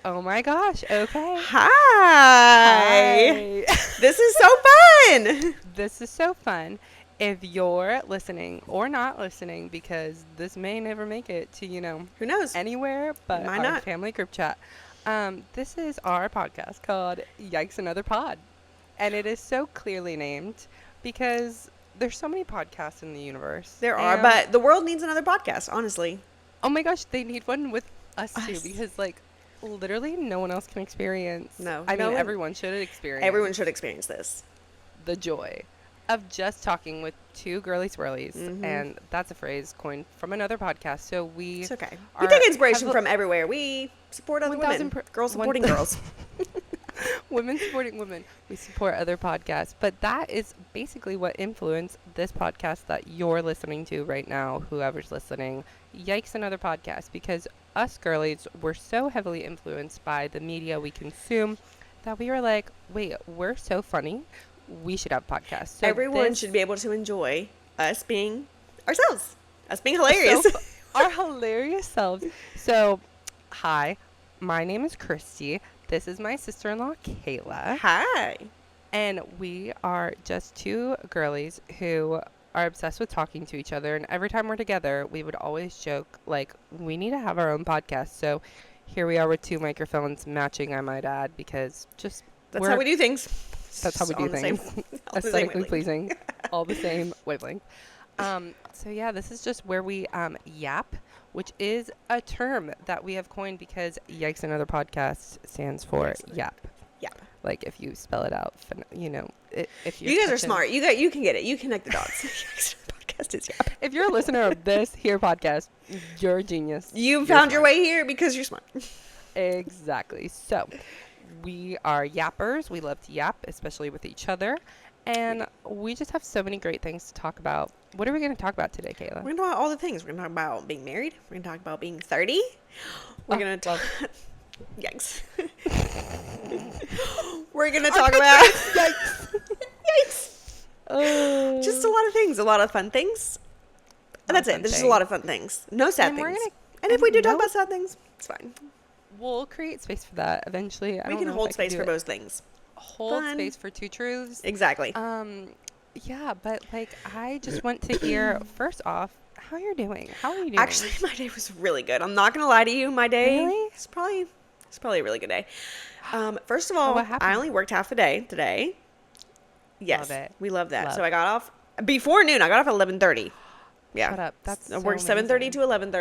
Oh my gosh. Okay. Hi. This is so fun. This is so fun. If you're listening or not listening, because this may never make it to, Who knows? anywhere but Might our not. family group chat. This is our podcast called Yikes Another Pod. And it is so clearly named because there's so many podcasts in the universe. There are, And, but the world needs another podcast, honestly. oh my gosh, they need one with us too Us. because, like, literally no one else can experience. No, I no mean, one- everyone should experience. Everyone should experience this. The joy of just talking with two girly swirlies. Mhm. And that's a phrase coined from another podcast. So we It's okay. We take inspiration from everywhere. We support other 1,000 women. Girls supporting girls. women supporting women. We support other podcasts. But that is basically what influenced this podcast that you're listening to right now, whoever's listening. Yikes Another Podcast. Because us girlies were so heavily influenced by the media we consume that we were like, wait, we're so funny. We should have podcasts. So Everyone should be able to enjoy us being ourselves. Us being hilarious. Our hilarious selves. So, hi, my name is Christy. This is my sister-in-law, Kayla. Hi. And we are just two girlies who are obsessed with talking to each other. And every time we're together, we would always joke, like, we need to have our own podcast. So here we are with two microphones matching, I might add, because just That's how we do things. that's how we do On the same- things. on the same Aesthetically wavelength. pleasing. All the same wavelength. So yeah, this is just where we YAP, which is a term that we have coined because Yikes Another Podcast stands for YAP. Yap. Like if you spell it out, if you're You guys are touching- smart. You can get it. You connect the dots. Podcast is Yap. If you're a listener of this here podcast, you're a genius. You You're found your smart. way here because you're smart. Exactly. So we are yappers. We love to yap, especially with each other. And we just have so many great things to talk about. What are we going to talk about today, Kayla? We're going to talk about all the things. We're going to talk about being married. We're going to talk about being 30. We're going to talk... Yikes. We're going to talk about... Yikes. Yikes. Just a lot of things. A lot of fun things. And that's it. There's just a lot of fun things. No sad And we're things. gonna- And if we do talk no- about sad things, it's fine. We'll create space for that eventually. We can hold space for both things. Hold Fun. space for two truths. Exactly. Yeah, but like I just want to hear first off how you're doing. How are you doing? Actually, my day was really good. I'm not going to lie to you. My day Really? it's probably a really good day. First of all, what happened? I only worked half the day today. Yes. Love it. We love that. Love. So I got off before noon. I got off at 11:30. Yeah. Shut up. That's I so worked 7:30 to amazing.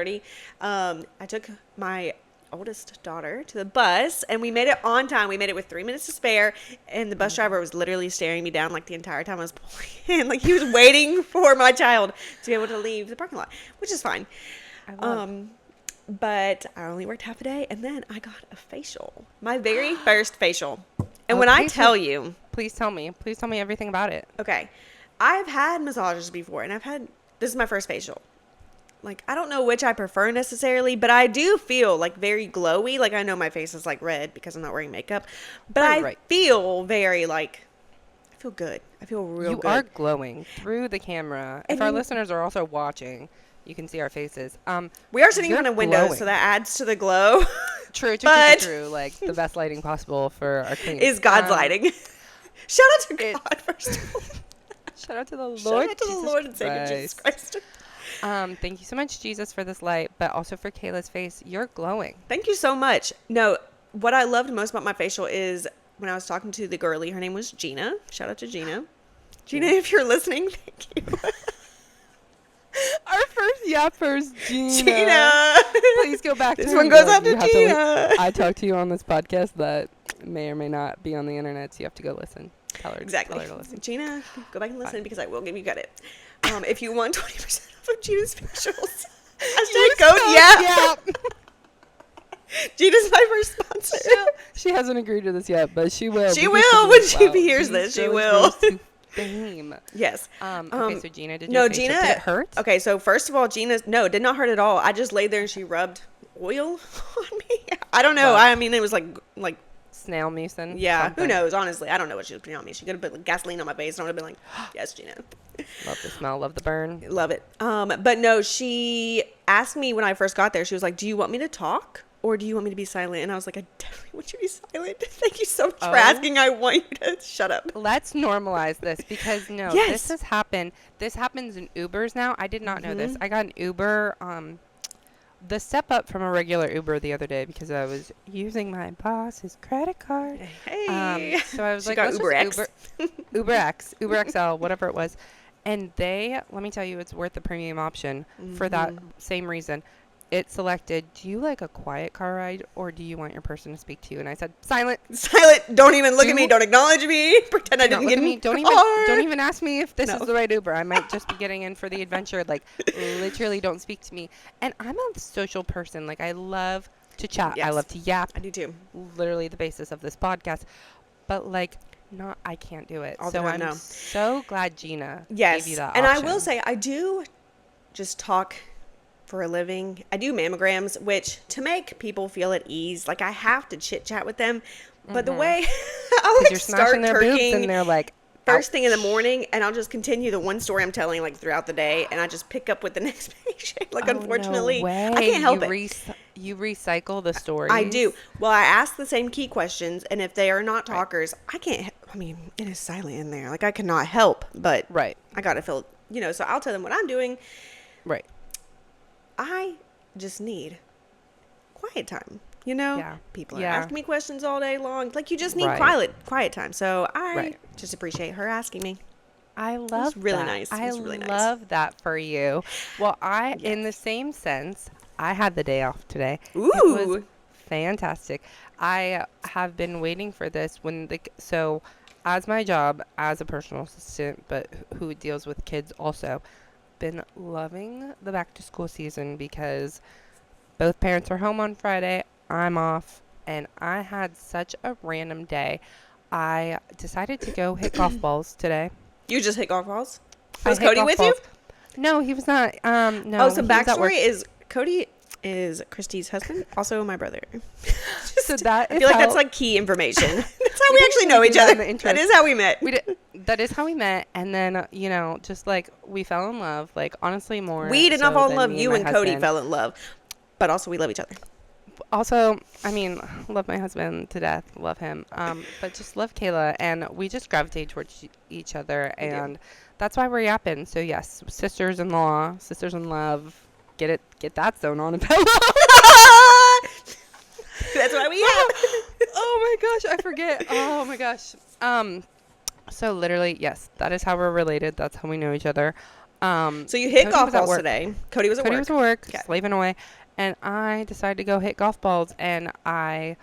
11:30. I took my oldest daughter to the bus and we made it on time. We made it with 3 minutes to spare, and the bus driver was literally staring me down like the entire time I was pulling in. Like he was waiting for my child to be able to leave the parking lot, which is fine. I love. But I only worked half a day, and then I got a facial. My very first facial. And Oh, when I please tell tell- you, Please tell me everything about it. okay, I've had massages before, and this is my first facial. Like, I don't know which I prefer necessarily, but I do feel like very glowy. Like, I know my face is like red because I'm not wearing makeup, but I Right. feel very like, I feel good. I feel real You good. are glowing through the camera. If And our you- listeners are also watching, you can see our faces. We are sitting you're in a window, glowing. so that adds to the glow. True, But- true. Like the best lighting possible for our queen. Is God's lighting. Shout out to it- God, first of all. Shout out to the Lord. Shout out to Jesus the Lord and Savior Jesus Christ. Thank you so much, Jesus, for this light, but also for Kayla's face. You're glowing. Thank you so much. No, what I loved most about my facial is when I was talking to the girlie, her name was Gina. Shout out to Gina. Gina, if you're listening, thank you. Our first yappers, Gina. Gina. Please go back to This her. one You goes know, out to you have Gina. I talked to you on this podcast that may or may not be on the internet, so you have to go listen. Tell her, Exactly. Tell her to listen. Gina, go back and listen because I will give you credit. If you want 20% off of Gina's facials, hashtag code YAP. Gina's my first sponsor. She hasn't agreed to this yet, but she will. She because will when was- she wow, hears these this. She girls will. rose to Fame. Yes. Okay, so Gina, did No, your facial, Gina. did it hurt? Okay, so first of all, Gina, no, did not hurt at all. I just laid there and she rubbed oil on me. I don't know. Wow. I mean, it was like, Snail mucin. yeah, something. who knows? Honestly, I don't know what she was putting on me. She could have put like, gasoline on my face, and I would have been like, yes, Gina, Love the smell, love the burn. love it. But no, she asked me when I first got there. She was like, "Do you want me to talk, or do you want me to be silent? And I was like, I definitely want you to be silent. Thank you so much for Oh. asking. I want you to shut up. Let's normalize this because no, Yes. this has happened. This happens in Ubers now. I did not know this. Mhm. I got an Uber, the step up from a regular Uber the other day because I was using my boss's credit card. Hey. So I was She like, got let's Uber just X. Uber X, Uber XL, whatever it was. And let me tell you, it's worth the premium option for that same reason. It selected, do you like a quiet car ride or do you want your person to speak to you? And I said, silent. Silent. Don't even look at me. Don't acknowledge me. Pretend I Do not didn't look get at in me. the Don't car. even ask me if this No. is the right Uber. I might just be getting in for the adventure. Like, literally, don't speak to me. And I'm a social person. Like, I love to chat. I Yes. love to yap. I do too. Literally the basis of this podcast. But like, I can't do it. All the So time, I'm no. so glad Gina Yes. gave you that And option. I will say, I do just talk for a living. I do mammograms, which to make people feel at ease, like I have to chit chat with them. But the way I'll like you're start smashing their boobs and turking they're like, first thing in the ouch. morning, and I'll just continue the one story I'm telling like throughout the day, and I just pick up with the next patient. Like, Oh, unfortunately, no way. I can't help you it. You recycle the stories. I do. Well, I ask the same key questions, and if they are not talkers, I can't. I mean, it is silent in there. Like, I cannot help, but Right. I gotta feel. So I'll tell them what I'm doing. Right. I just need quiet time. Yeah. People are Yeah. asking me questions all day long. Like, you just need Right. quiet time. So I Right. just appreciate her asking me. I love really that. nice. It I was really nice. love that for you. Well, in the Yes. same sense, I had the day off today. It was Ooh. fantastic. I have been waiting for this so as my job as a personal assistant, but who deals with kids also, been loving the back to school season because both parents are home on Friday. I'm off, and I had such a random day. I decided to go hit golf balls today. You just hit golf balls? I Was hit Cody golf with balls. you? No, he was not. No. Oh, some he was at work. backstory is Cody is Christy's husband, also my brother. So that I is feel like how- that's like key information. That's how We we actually didn't know do each that other. in the intro. That is how we met. That is how we met, and then just like we fell in love. Like, honestly, more. We did not so fall in than love. me You my and Cody husband. fell in love, but also we love each other. Also, I mean, love my husband to death. Love him. But just love Kayla, and we just gravitate towards each other, We do. and that's why we're yapping. So yes, sisters-in-law, sisters in love. Get that sewn on a pillow. That's why we have. Oh my gosh, I forget. Oh my gosh. So literally, yes, that is how we're related. That's how we know each other. So you hit Cody golf was at balls work. today. Cody was at Cody work. was at work, Okay. slaving away, and I decided to go hit golf balls, and I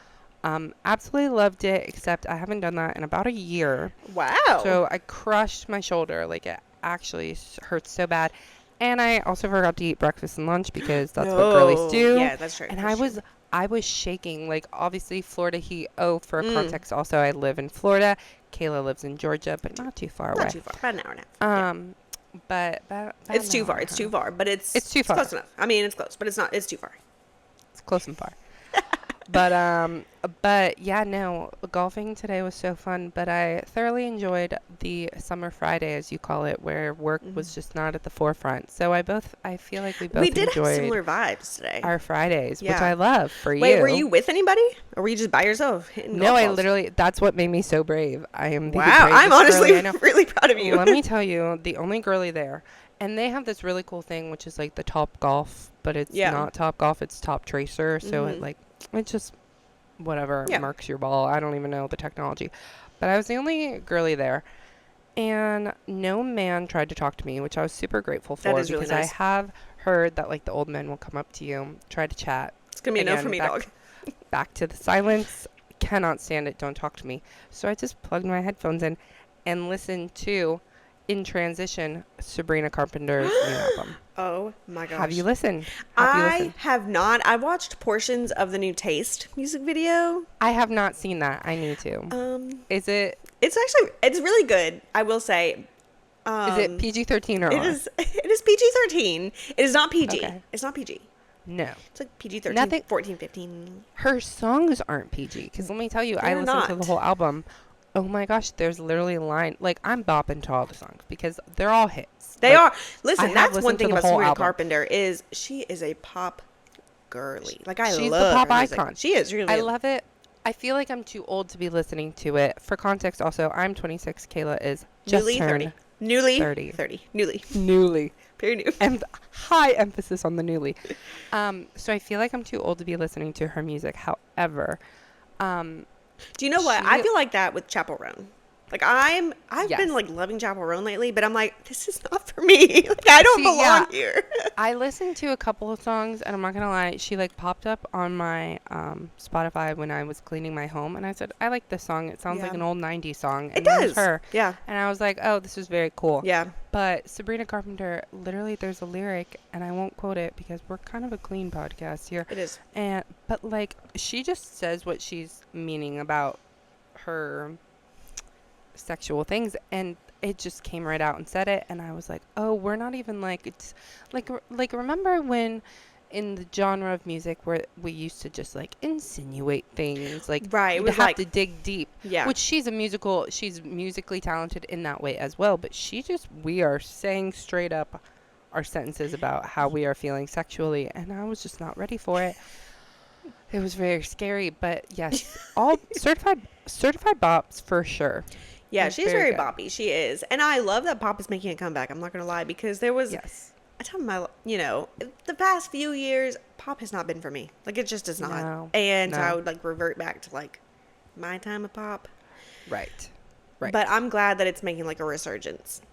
absolutely loved it, except I haven't done that in about a year. Wow. So I crushed my shoulder. Like, it actually hurts so bad. And I also forgot to eat breakfast and lunch because that's what girlies do. Yeah, that's true. And That's I was shaking. Like, obviously, Florida heat. Oh, for Mm. context, also, I live in Florida. Kayla lives in Georgia, but not too far away. not too far. About an hour and a half. Yeah. But It's too an far. hour, It's too huh? far. But it's It's too far. close enough. I mean, it's close, but it's not. It's too far. It's close and far. But yeah, no, golfing today was so fun, but I thoroughly enjoyed the summer Friday, as you call it, where work was just not at the forefront. So I feel like we both We did have enjoyed similar vibes today. our Fridays, which Yeah. I love for you. Wait, were you with anybody, or were you just by yourself hitting No, golf I balls? literally, that's what made me so brave. I am the Wow, bravest I'm honestly girly I know. really proud of you. Let me tell you, the only girly there, and they have this really cool thing, which is like the Top Golf, but it's Yeah. not Top Golf, it's Top Tracer. So Mhm. it just whatever Yeah. marks your ball. I don't even know the technology, but I was the only girly there, and no man tried to talk to me, which I was super grateful for That is really because nice. I have heard that like the old men will come up to you, try to chat. It's gonna be a no Again, for me, back- dog. Back to the silence. Cannot stand it. Don't talk to me. So I just plugged my headphones in and listened to, in transition, Sabrina Carpenter's new album. Oh my gosh. Have you listened? Have you I listened? have not. I watched portions of the new Taste music video. I have not seen that. I need to. Is it It's really good. I will say. is it PG-13 or It R? is. It is PG-13. It is not PG. Okay. It's not PG. No. It's like PG-13, Nothing- 14, 15. Her songs aren't PG. Because let me tell you, I They're listened to not. the whole album. Oh my gosh, there's literally a line. Like, I'm bopping to all the songs because they're all hits. They Like, are. I Listen, have that's one listened to thing the about whole Sabrina album. Carpenter is she is a pop girly. Like, I She's love the pop her music. icon. She is really. I love it. I feel like I'm too old to be listening to it. For context, also, I'm 26. Kayla is just newly turned 30. Newly 30. 30. Newly. Newly. Very new. And high emphasis on the newly. So I feel like I'm too old to be listening to her music. However, Do you know what? I feel like that with Chapel Roan. Like, I've Yes. been like loving Chapel Roan lately, but I'm like, this is not for me. Like, I don't belong here. I listened to a couple of songs, and I'm not gonna lie, she like popped up on my Spotify when I was cleaning my home, and I said, I like this song. It sounds like Yeah. an old '90s song. And It that was does. her. Yeah. And I was like, oh, this is very cool. Yeah. But Sabrina Carpenter, literally, there's a lyric, and I won't quote it because we're kind of a clean podcast here. It is. But like, she just says what she's meaning about her sexual things, and it just came right out and said it, and I was like, oh, we're not even like, it's like remember when in the genre of music where we used to just like insinuate things, like Right, it you was have like- to dig deep. Yeah. Which she's musically talented in that way as well, but we are saying straight up our sentences about how we are feeling sexually, and I was just not ready for it. It was very scary, but yes, all certified bops for sure. Yeah, It's she's very very good. boppy. She is. And I love that pop is making a comeback. I'm not going to lie, because there was Yes. a time in my, the past few years, pop has not been for me. Like, it just is not. No, And no. so I would like revert back to like my time of pop. Right. Right. But I'm glad that it's making like a resurgence.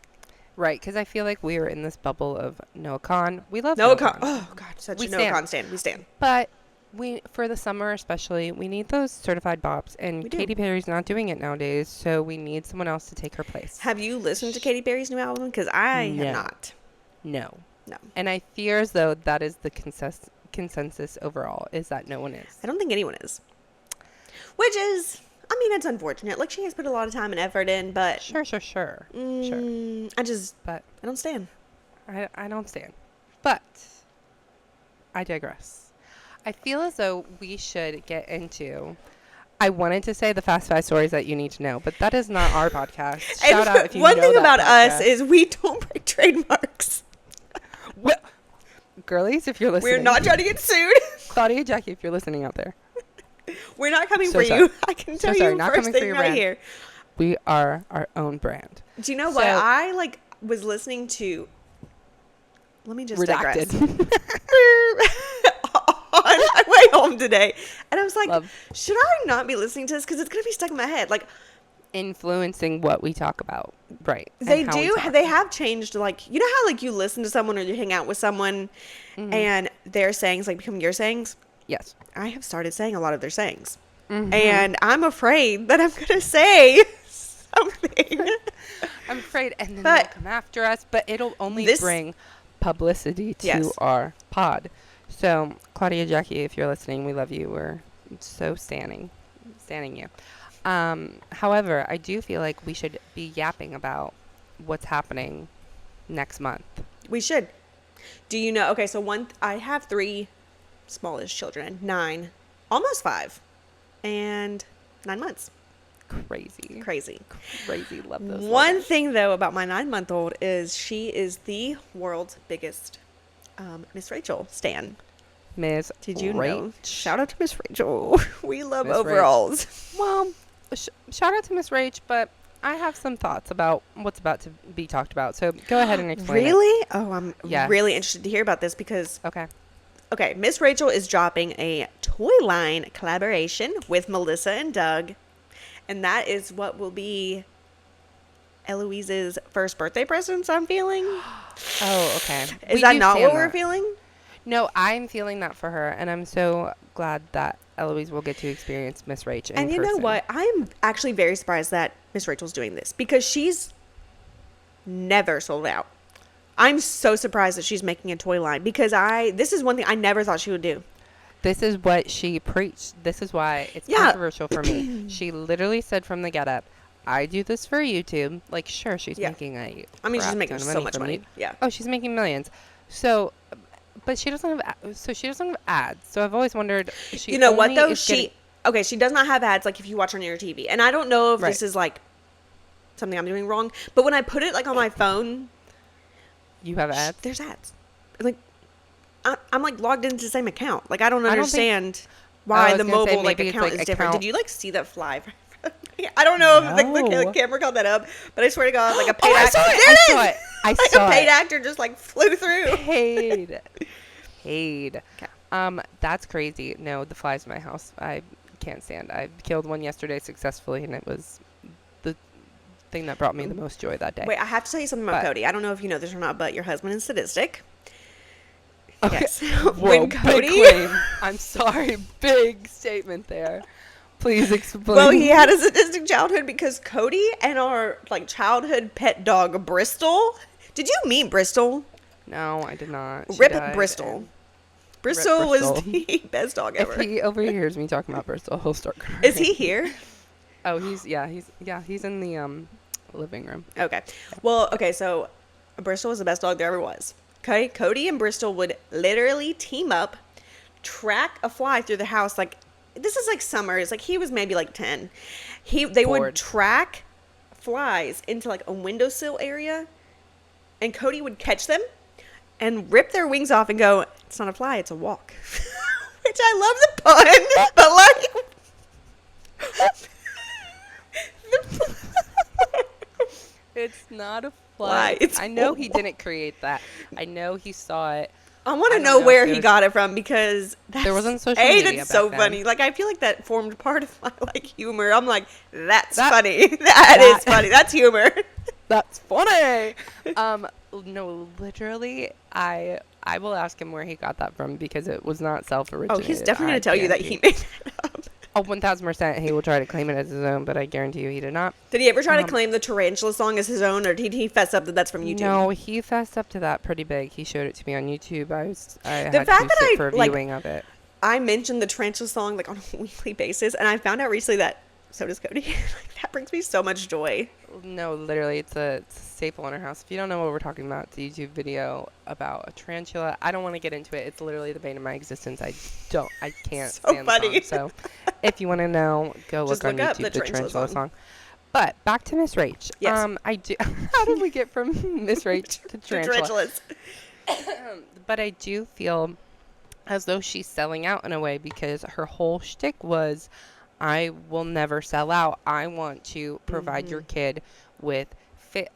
Right, because I feel like we were in this bubble of Noah Khan. We love Noah Noah Khan. Khan. Oh, God, such We a Noah stand. Khan stand. We stand. But for the summer especially, we need those certified bops, and We do. Katy Perry's not doing it nowadays, so we need someone else to take her place. Have you listened to Katy Perry's new album? Because I No. have not. No. No. And I fear as though that is the consensus overall, is that no one is. I don't think anyone is. Which is, I mean, it's unfortunate. Like, she has put a lot of time and effort in, but Sure. Sure. But I don't stand. I don't stand. But I digress. I feel as though we should get into. I wanted to say the fast 5 stories that you need to know, but that is not our podcast. Shout out if you One know thing that about us podcast. is we don't break trademarks. Well, girlies, if you're listening, We're not trying to get sued. Claudia, Jackie, if you're listening out there, We're not coming So for sorry. you. I can tell sorry, you not first coming for thing your right brand. here. we are our own brand. Do you know what? So- I like was listening to. Let me just Redacted. digress. On my way home today, and I was like, Love. should I not be listening to this because it's gonna be stuck in my head? Like, Influencing what we talk about, right? and they how we do. talk. They have changed. Like, you know how like you listen to someone or you hang out with someone, Mm-hmm. and their sayings like become your sayings. Yes. I have started saying a lot of their sayings, Mhm. and I'm afraid that I'm gonna say something. I'm afraid, and then But- they'll come after us, but it'll only This- bring publicity to Yes. our pod. So, Claudia, Jackie, if you're listening, we love you. We're so standing you. However, I do feel like we should be yapping about what's happening next month. We should. Do you know? Okay, so I have 3 smallish children, 9, almost 5, and 9 months. Crazy. Crazy. Crazy. Love those. One thing though about my 9-month-old is she is the world's biggest Miss Rachel stan. Miss Did you Rach. know? Shout out to Miss Rachel. We love Miss Rach. overalls. Well, shout out to Miss Rach, but I have some thoughts about what's about to be talked about. So go ahead and explain it. Really? Oh, I'm Yes. really interested to hear about this because Okay. Miss Rachel is dropping a toy line collaboration with Melissa and Doug, and that is what will be Eloise's first birthday presents, I'm feeling. Oh, okay. Is We that do not stand what we're that. feeling? No, I'm feeling that for her, and I'm so glad that Eloise will get to experience Miss Rach in And you know person. what? I'm actually very surprised that Miss Rachel's doing this because she's never sold out. I'm so surprised that she's making a toy line because this is one thing I never thought she would do. This is what she preached. This is why it's Yeah. controversial for me. She literally said from the get-up, I do this for YouTube. Like, sure, she's Yeah. making a I mean, she's crap making ton so of much from money. you- Yeah. Oh, she's making millions. So, but she doesn't have ads. So I've always wondered. She You know what only though? is getting- She does not have ads like if you watch on your TV. And I don't know if Right. this is like something I'm doing wrong, but when I put it like on my phone, you have ads. there's ads. Like I'm like logged into the same account. Like, I don't I don't think. understand Oh, I why was the gonna say mobile like maybe it's account like is different. Did account. you like see that fly? I don't know if the No. camera caught that up, but I swear to God, like a paid Oh, I actor. saw it. There I it saw is! it. I Like saw a paid it. actor just like flew through. Paid. Paid. Okay. That's crazy. No, the flies in my house, I can't stand. I killed one yesterday successfully, and it was the thing that brought me the most joy that day. Wait, I have to tell you something about But- Cody. I don't know if you know this or not, but your husband is sadistic. Okay. Yes. Whoa, When big Cody. claim. I'm sorry. Big statement there. Please explain. Well, he had a sadistic childhood because Cody and our like childhood pet dog Bristol. Did you meet Bristol? No, I did not. She Rip died, Bristol. and Bristol was Bristol. the best dog If ever. he overhears me talking about Bristol, he'll start crying. Is he here? Oh, he's in the living room. Okay. Well, okay, so Bristol was the best dog there ever was. Okay, Cody and Bristol would literally team up, track a fly through the house. Like, this is like summers. Like, he was maybe like 10. They would Bored. track flies into like a windowsill area, and Cody would catch them and rip their wings off and go, "It's not a fly, it's a walk." Which I love the pun, but like It's not a Fly, fly. it's I know a he didn't create that. I know he saw it. I want I to don't know know where if he there's- got it from because There wasn't social A, media that's so back then. funny. Like, I feel like that formed part of my like humor. I'm like, that's That- funny. That that- is funny. That's humor. That's funny. No, literally, I will ask him where he got that from because it was not self-originated. Oh, he's definitely I gonna tell you that guarantee. he made that up. Oh, 1,000% he will try to claim it as his own, but I guarantee you he did not. Did he ever try to claim the tarantula song as his own, or did he fess up that that's from YouTube? No, he fessed up to that pretty big. He showed it to me on YouTube. I had fact to that sit I, for a like, viewing of it. I mentioned the tarantula song like on a weekly basis, and I found out recently that so does Cody. Like, that brings me so much joy. No, literally, it's a staple in our house. If you don't know what we're talking about, it's a YouTube video about a tarantula. I don't want to get into it. It's literally the bane of my existence. I can't So stand funny. the song. So, if you want to know, go Just look on look up YouTube the the tarantula tarantula song. song. But back to Miss Rach. Yes. I do. How did we get from Miss Rach to The tarantula? tarantulas. But I do feel as though she's selling out in a way because her whole shtick was, I will never sell out. I want to provide your kid with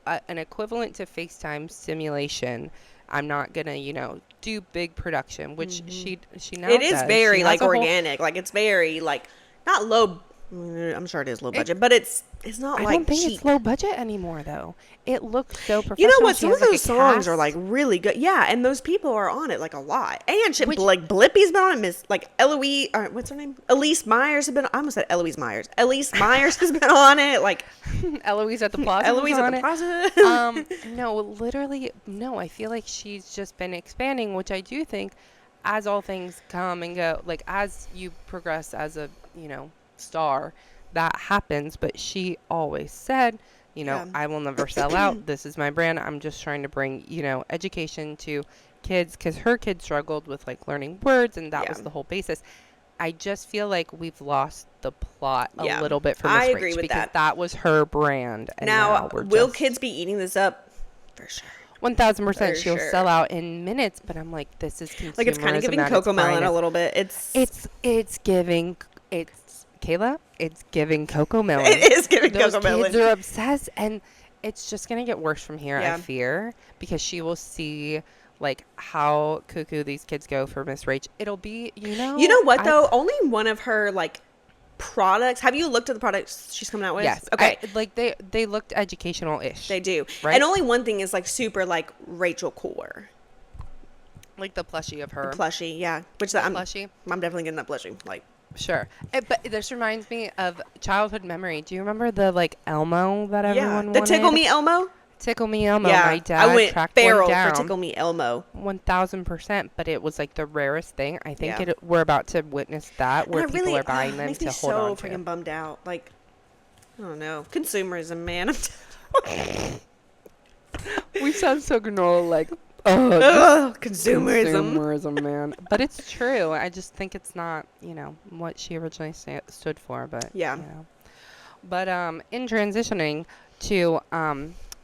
an equivalent to FaceTime stimulation. I'm not gonna, do big production, which she now It is does. very She has like a whole- organic. Like, it's very like not low. I'm sure it is low budget, but it's not I like don't think cheap. it's low budget anymore, though. It looks so professional. You know what? She Some has, of like, a those songs are cast. like really good. Yeah, and those people are on it like a lot. And shit, Which- like Blippi's been on it. Miss like Eloise, or what's her name? Elise Myers has been. I almost said Eloise Myers. Elise Myers has been on it. Like Eloise at the Plaza. was Eloise on at the it. Plaza. No, literally, no. I feel like she's just been expanding, which I do think, as all things come and go, like as you progress as a star, that happens. But she always said, Yeah. I will never sell out. This is my brand. I'm just trying to bring education to kids because her kids struggled with like learning words, and that Yeah. was the whole basis. I just feel like we've lost the plot a Yeah. little bit for I Miss agree Rach with because that. that was her brand. And now, we're will just kids be eating this up? For sure. 1,000%. For She'll sure. sell out in minutes, but I'm like, this is consumerism. Like, it's kind of giving at its Coco Melon a finest. little bit. It's giving. It's Kayla. It's giving Coco Melon. It is giving Those Coco Melon. kids are obsessed, and it's just gonna get worse from here. Yeah. I fear because she will see like how cuckoo these kids go for Miss Rach. It'll be You know what I- though? Only one of her like products. Have you looked at the products she's coming out with? Yes. Okay. Like they looked educational-ish. They do. Right? And only one thing is like super like Rachel Core. Like the plushie of her. Plushie, yeah. Which I'm Plushie. definitely getting that plushie. Like Sure. But this reminds me of childhood memory. Do you remember the like Elmo that everyone the wanted? Tickle Me Elmo? Tickle Me Elmo. Yeah. My dad I went tracked feral one down. for Tickle Me Elmo. 1,000%, but it was like the rarest thing. I think Yeah. we're about to witness that where And I people really, are buying it them makes to me hold so on freaking to. bummed out. Like, I don't know. Consumerism, man. We sound so granola like, Ugh, consumerism. consumerism, man. But it's true. I just think it's not, what she originally stood for. But Yeah. But in transitioning to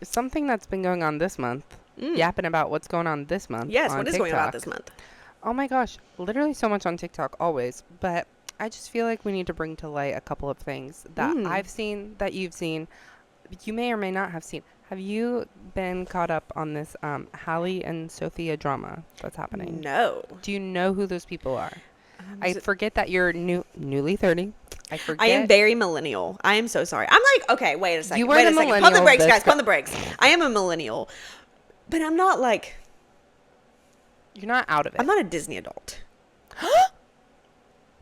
something that's been going on this month, yapping about what's going on this month. Yes, on what is going on TikTok. this month? Oh my gosh, literally so much on TikTok always, but I just feel like we need to bring to light a couple of things that Mm. I've seen, that you've seen, you may or may not have seen. Have you been caught up on this Hallie and Sophia drama that's happening? No. Do you know who those people are? I Is it- forget that you're newly 30. I I am forget. very millennial. I am so sorry. I'm like, okay, wait a second. You are Wait the a second. Pump the millennial brakes, that's guys. Pump the brakes. I am a millennial, but I'm not like, You're not out of it. I'm not a Disney adult.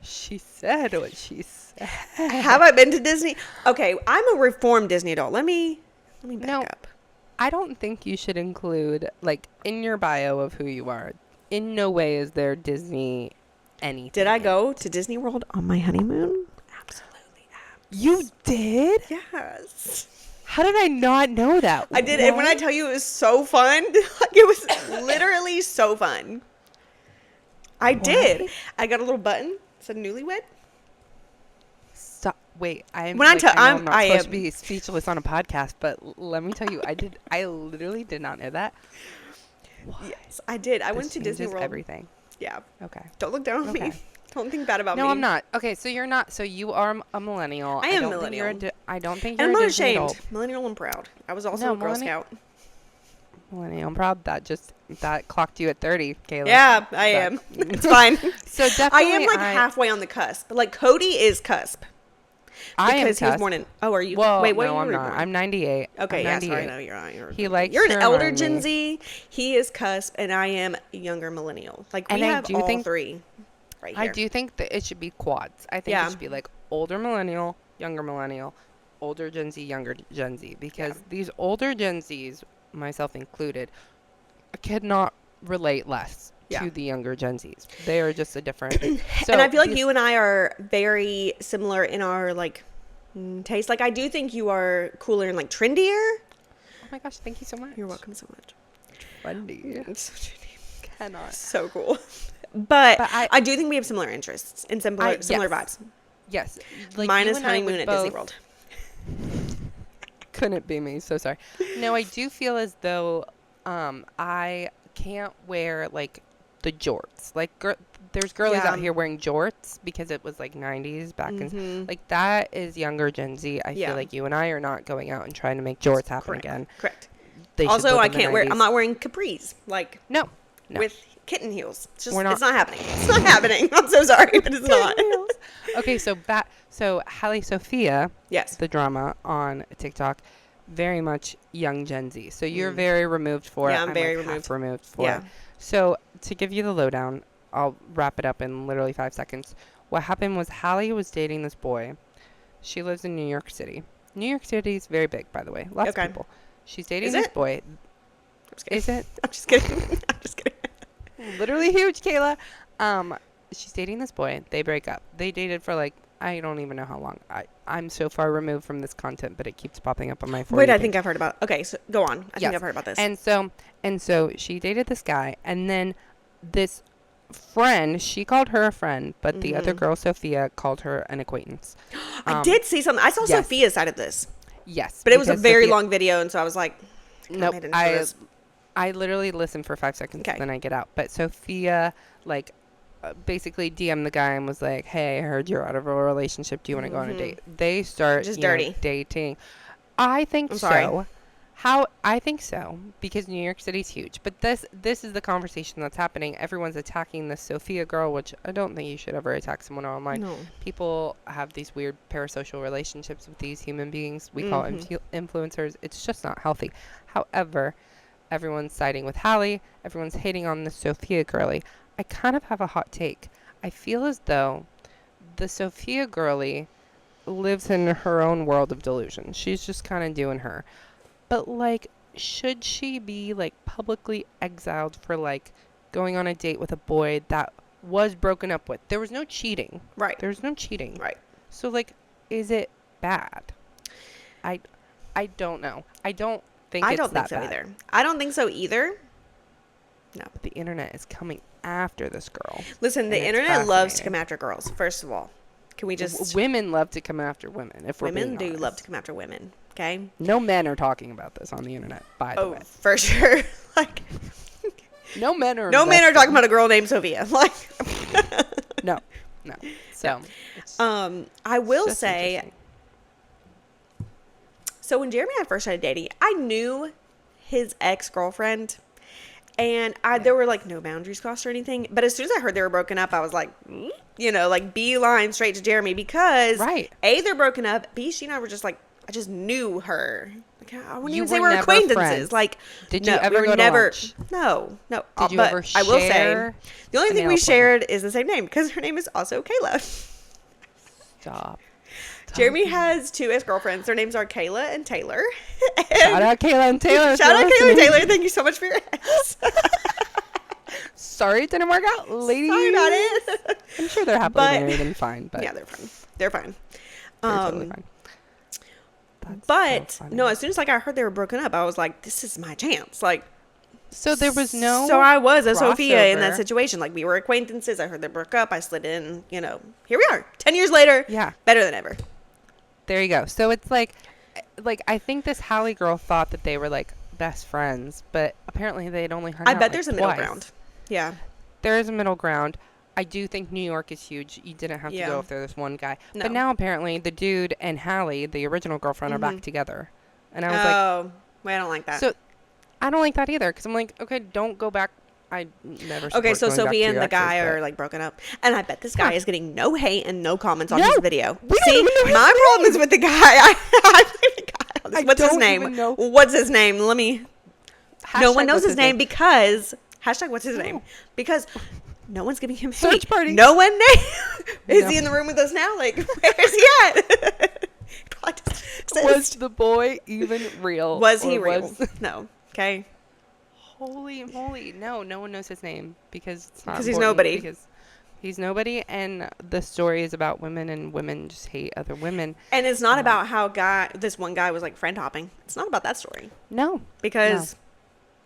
She said what she said. Have I been to Disney? Okay, I'm a reformed Disney adult. Let me back No. up. I don't think you should include, like, in your bio of who you are. In no way is there Disney anything. Did I go to Disney World on my honeymoon? Absolutely. You did? Yes. How did I not know that? I did, and when I What? tell you it was so fun, like it was literally so fun. I did. What? I got a little button. It said newlywed. Stop. Wait, I'm. When I like, tell- I know I'm- I'm not I supposed am- to be speechless on a podcast, but let me tell you, I did. I literally did not know that. What? Yes, I did. I went This to Disney changes World. everything. Yeah. Okay. Don't look down on me. Okay. Don't think bad about me. No, I'm not. Okay, so you're not. So you are a millennial. I am don't think you're a millennial. I don't think And you're I'm a not Disney ashamed. adult. Millennial and proud. I was also No, a Girl millennial- Scout. Millennial. I'm proud that clocked you at 30, Kayla. Yeah, I That- am. It's fine. So I definitely, am like halfway on the cusp. Like Cody is cusp I am because he was cusp. born in. Oh, are you? Well, wait, what no, year I'm were you not. born? I'm 98. Okay, I'm yeah, 98. sorry, no, you're not. He likes You're to an elder remind Gen me. Z. He is cusp, and I am younger millennial. Like And we I have do all think- three right here. I do think that it should be quads. I think Yeah. it should be like older millennial, younger millennial, older Gen Z, younger Gen Z. Because Yeah. these older Gen Zs, myself included, cannot relate less Yeah. to the younger Gen Zs. They are just a different. So and I feel like these- you and I are very similar in our like taste. Like I do think you are cooler and like trendier. Oh my gosh! Thank you so much. You're welcome so much. Trendy. It's so trendy. Cannot. So cool. But But I do think we have similar interests and similar yes. vibes. Yes. Like Mine you is and I honeymoon would at Disney both- World. Couldn't be me. So sorry. No, I do feel as though I can't wear like the jorts. Like there's girlies Yeah. out here wearing jorts because it was like 90s back in Mhm. like that is younger Gen Z. I Yeah. feel like you and I are not going out and trying to make jorts happen Correct. again. Correct. They should Also, live I in the can't wear. 90s. I'm not wearing capris like No. No. with kitten heels. It's just We're not- it's not happening. It's not happening. I'm so sorry, but it's not. Okay, so Halle Sophia, Yes. the drama on TikTok, very much young Gen Z. So you're very removed for it. Yeah, I'm very like removed. half removed for Yeah. it. So to give you the lowdown, I'll wrap it up in literally 5 seconds. What happened was Halle was dating this boy. She lives in New York City. New York City is very big, by the way. Lots Okay. of people. She's dating Is this it? boy. I'm just kidding. Is it? I'm just kidding. I'm just kidding. Literally huge, Kayla. She's dating this boy. They break up. They dated for like I don't even know how long. I'm so far removed from this content, but it keeps popping up on my phone. Wait, I think I've heard about. Okay, so go on. I Yes. think I've heard about this. And so she dated this guy, and then this friend, she called her a friend, but the other girl, Sophia, called her an acquaintance. I did see something. I saw yes. Sophia's side of this, Yes, but it was a because very Sophia- long video, and so I was like, Nope, made into this. I literally listen for 5 seconds, Okay. then I get out. But Sophia, like, basically DM'd the guy and was like, "Hey, I heard you're out of a relationship. Do you want to go on a date?" They start Just you know, dirty. dating. I think I'm so. sorry. I think so because New York City's huge. But this is the conversation that's happening. Everyone's attacking this Sophia girl, which I don't think you should ever attack someone online. No. People have these weird parasocial relationships with these human beings. We call influencers. It's just not healthy. However, everyone's siding with Halle. Everyone's hating on the Sophia girlie. I kind of have a hot take. I feel as though the Sophia girlie lives in her own world of delusion. She's just kind of doing her. But, like, should she be, like, publicly exiled for, like, going on a date with a boy that was broken up with? There was no cheating. Right. There was no cheating. Right. So, like, is it bad? I don't know. I don't think I it's don't think that so bad. either. I don't think so either. No. But the internet is coming after this girl. Listen, the And it's internet loves to fascinating. come after girls. First of all, can we just? Women love to come after women, if we're Women being do honest. love to come after women. Okay. No men are talking about this on the internet, by the Oh, way. for sure. Like, No men are No men are invested. talking about a girl named Sophia. Like, No. So, it's I will just say, interesting. so when Jeremy and I first started dating, I knew his ex-girlfriend, and there were like no boundaries crossed or anything. But as soon as I heard they were broken up, I was like, like beeline straight to Jeremy because Right. A, they're broken up. B, she and I were just like, I just knew her. Like, I wouldn't You even say were we're never acquaintances. friends. Like, Did no, you ever we were go to never. lunch? No. Did you but ever I will say, share the only a thing nail we appointment? shared is the same name because her name is also Kayla. Stop. Jeremy has 2 ex-girlfriends. Their names are Kayla and Taylor. Shout out Kayla and Taylor. if Shout you're out Kayla and listening. Taylor. Thank you so much for your ex. Sorry it didn't work out, ladies. Sorry about it. I'm sure they're happily But- married and fine, but Yeah, they're fine. They're fine. they're totally fine. That's But so funny. no, as soon as like I heard they were broken up, I was like, this is my chance. Like, So there was no. So I was a Sophia in that crossover. situation. Like, we were acquaintances. I heard they broke up. I slid in. Here we are. 10 years later. Yeah. Better than ever. There you go. So it's like I think this Hallie girl thought that they were like best friends, but apparently they'd only hung I out bet like there's a middle twice. ground. Yeah. There is a middle ground. I do think New York is huge. You didn't have to Yeah. go if there was one guy. No. But now apparently the dude and Hallie, the original girlfriend, are back together. And I was like, Oh, wait, I don't like that. so I don't like that either because I'm like, okay, don't go back. I never. Okay, support so going back to Sophia and your the guy exes, are but- like broken up, and I bet this guy Huh. is getting no hate and no comments on No, his video. we don't See, even know his my problem is with the guy. I blame the guy on this. I What's his don't name? even know. What's his name? Let me. No Hashtag one knows what's his name because hashtag what's his name No. because no one's giving him Search hate. party. No one is No. he in the room with us now? Like, where's he at? God, Was the boy even real? was he or real? was- No. Okay. Holy moly! No one knows his name because it's not Because he's important, nobody. Because he's nobody, and the story is about women, and women just hate other women. And it's not about how this one guy was like friend hopping. It's not about that story No, because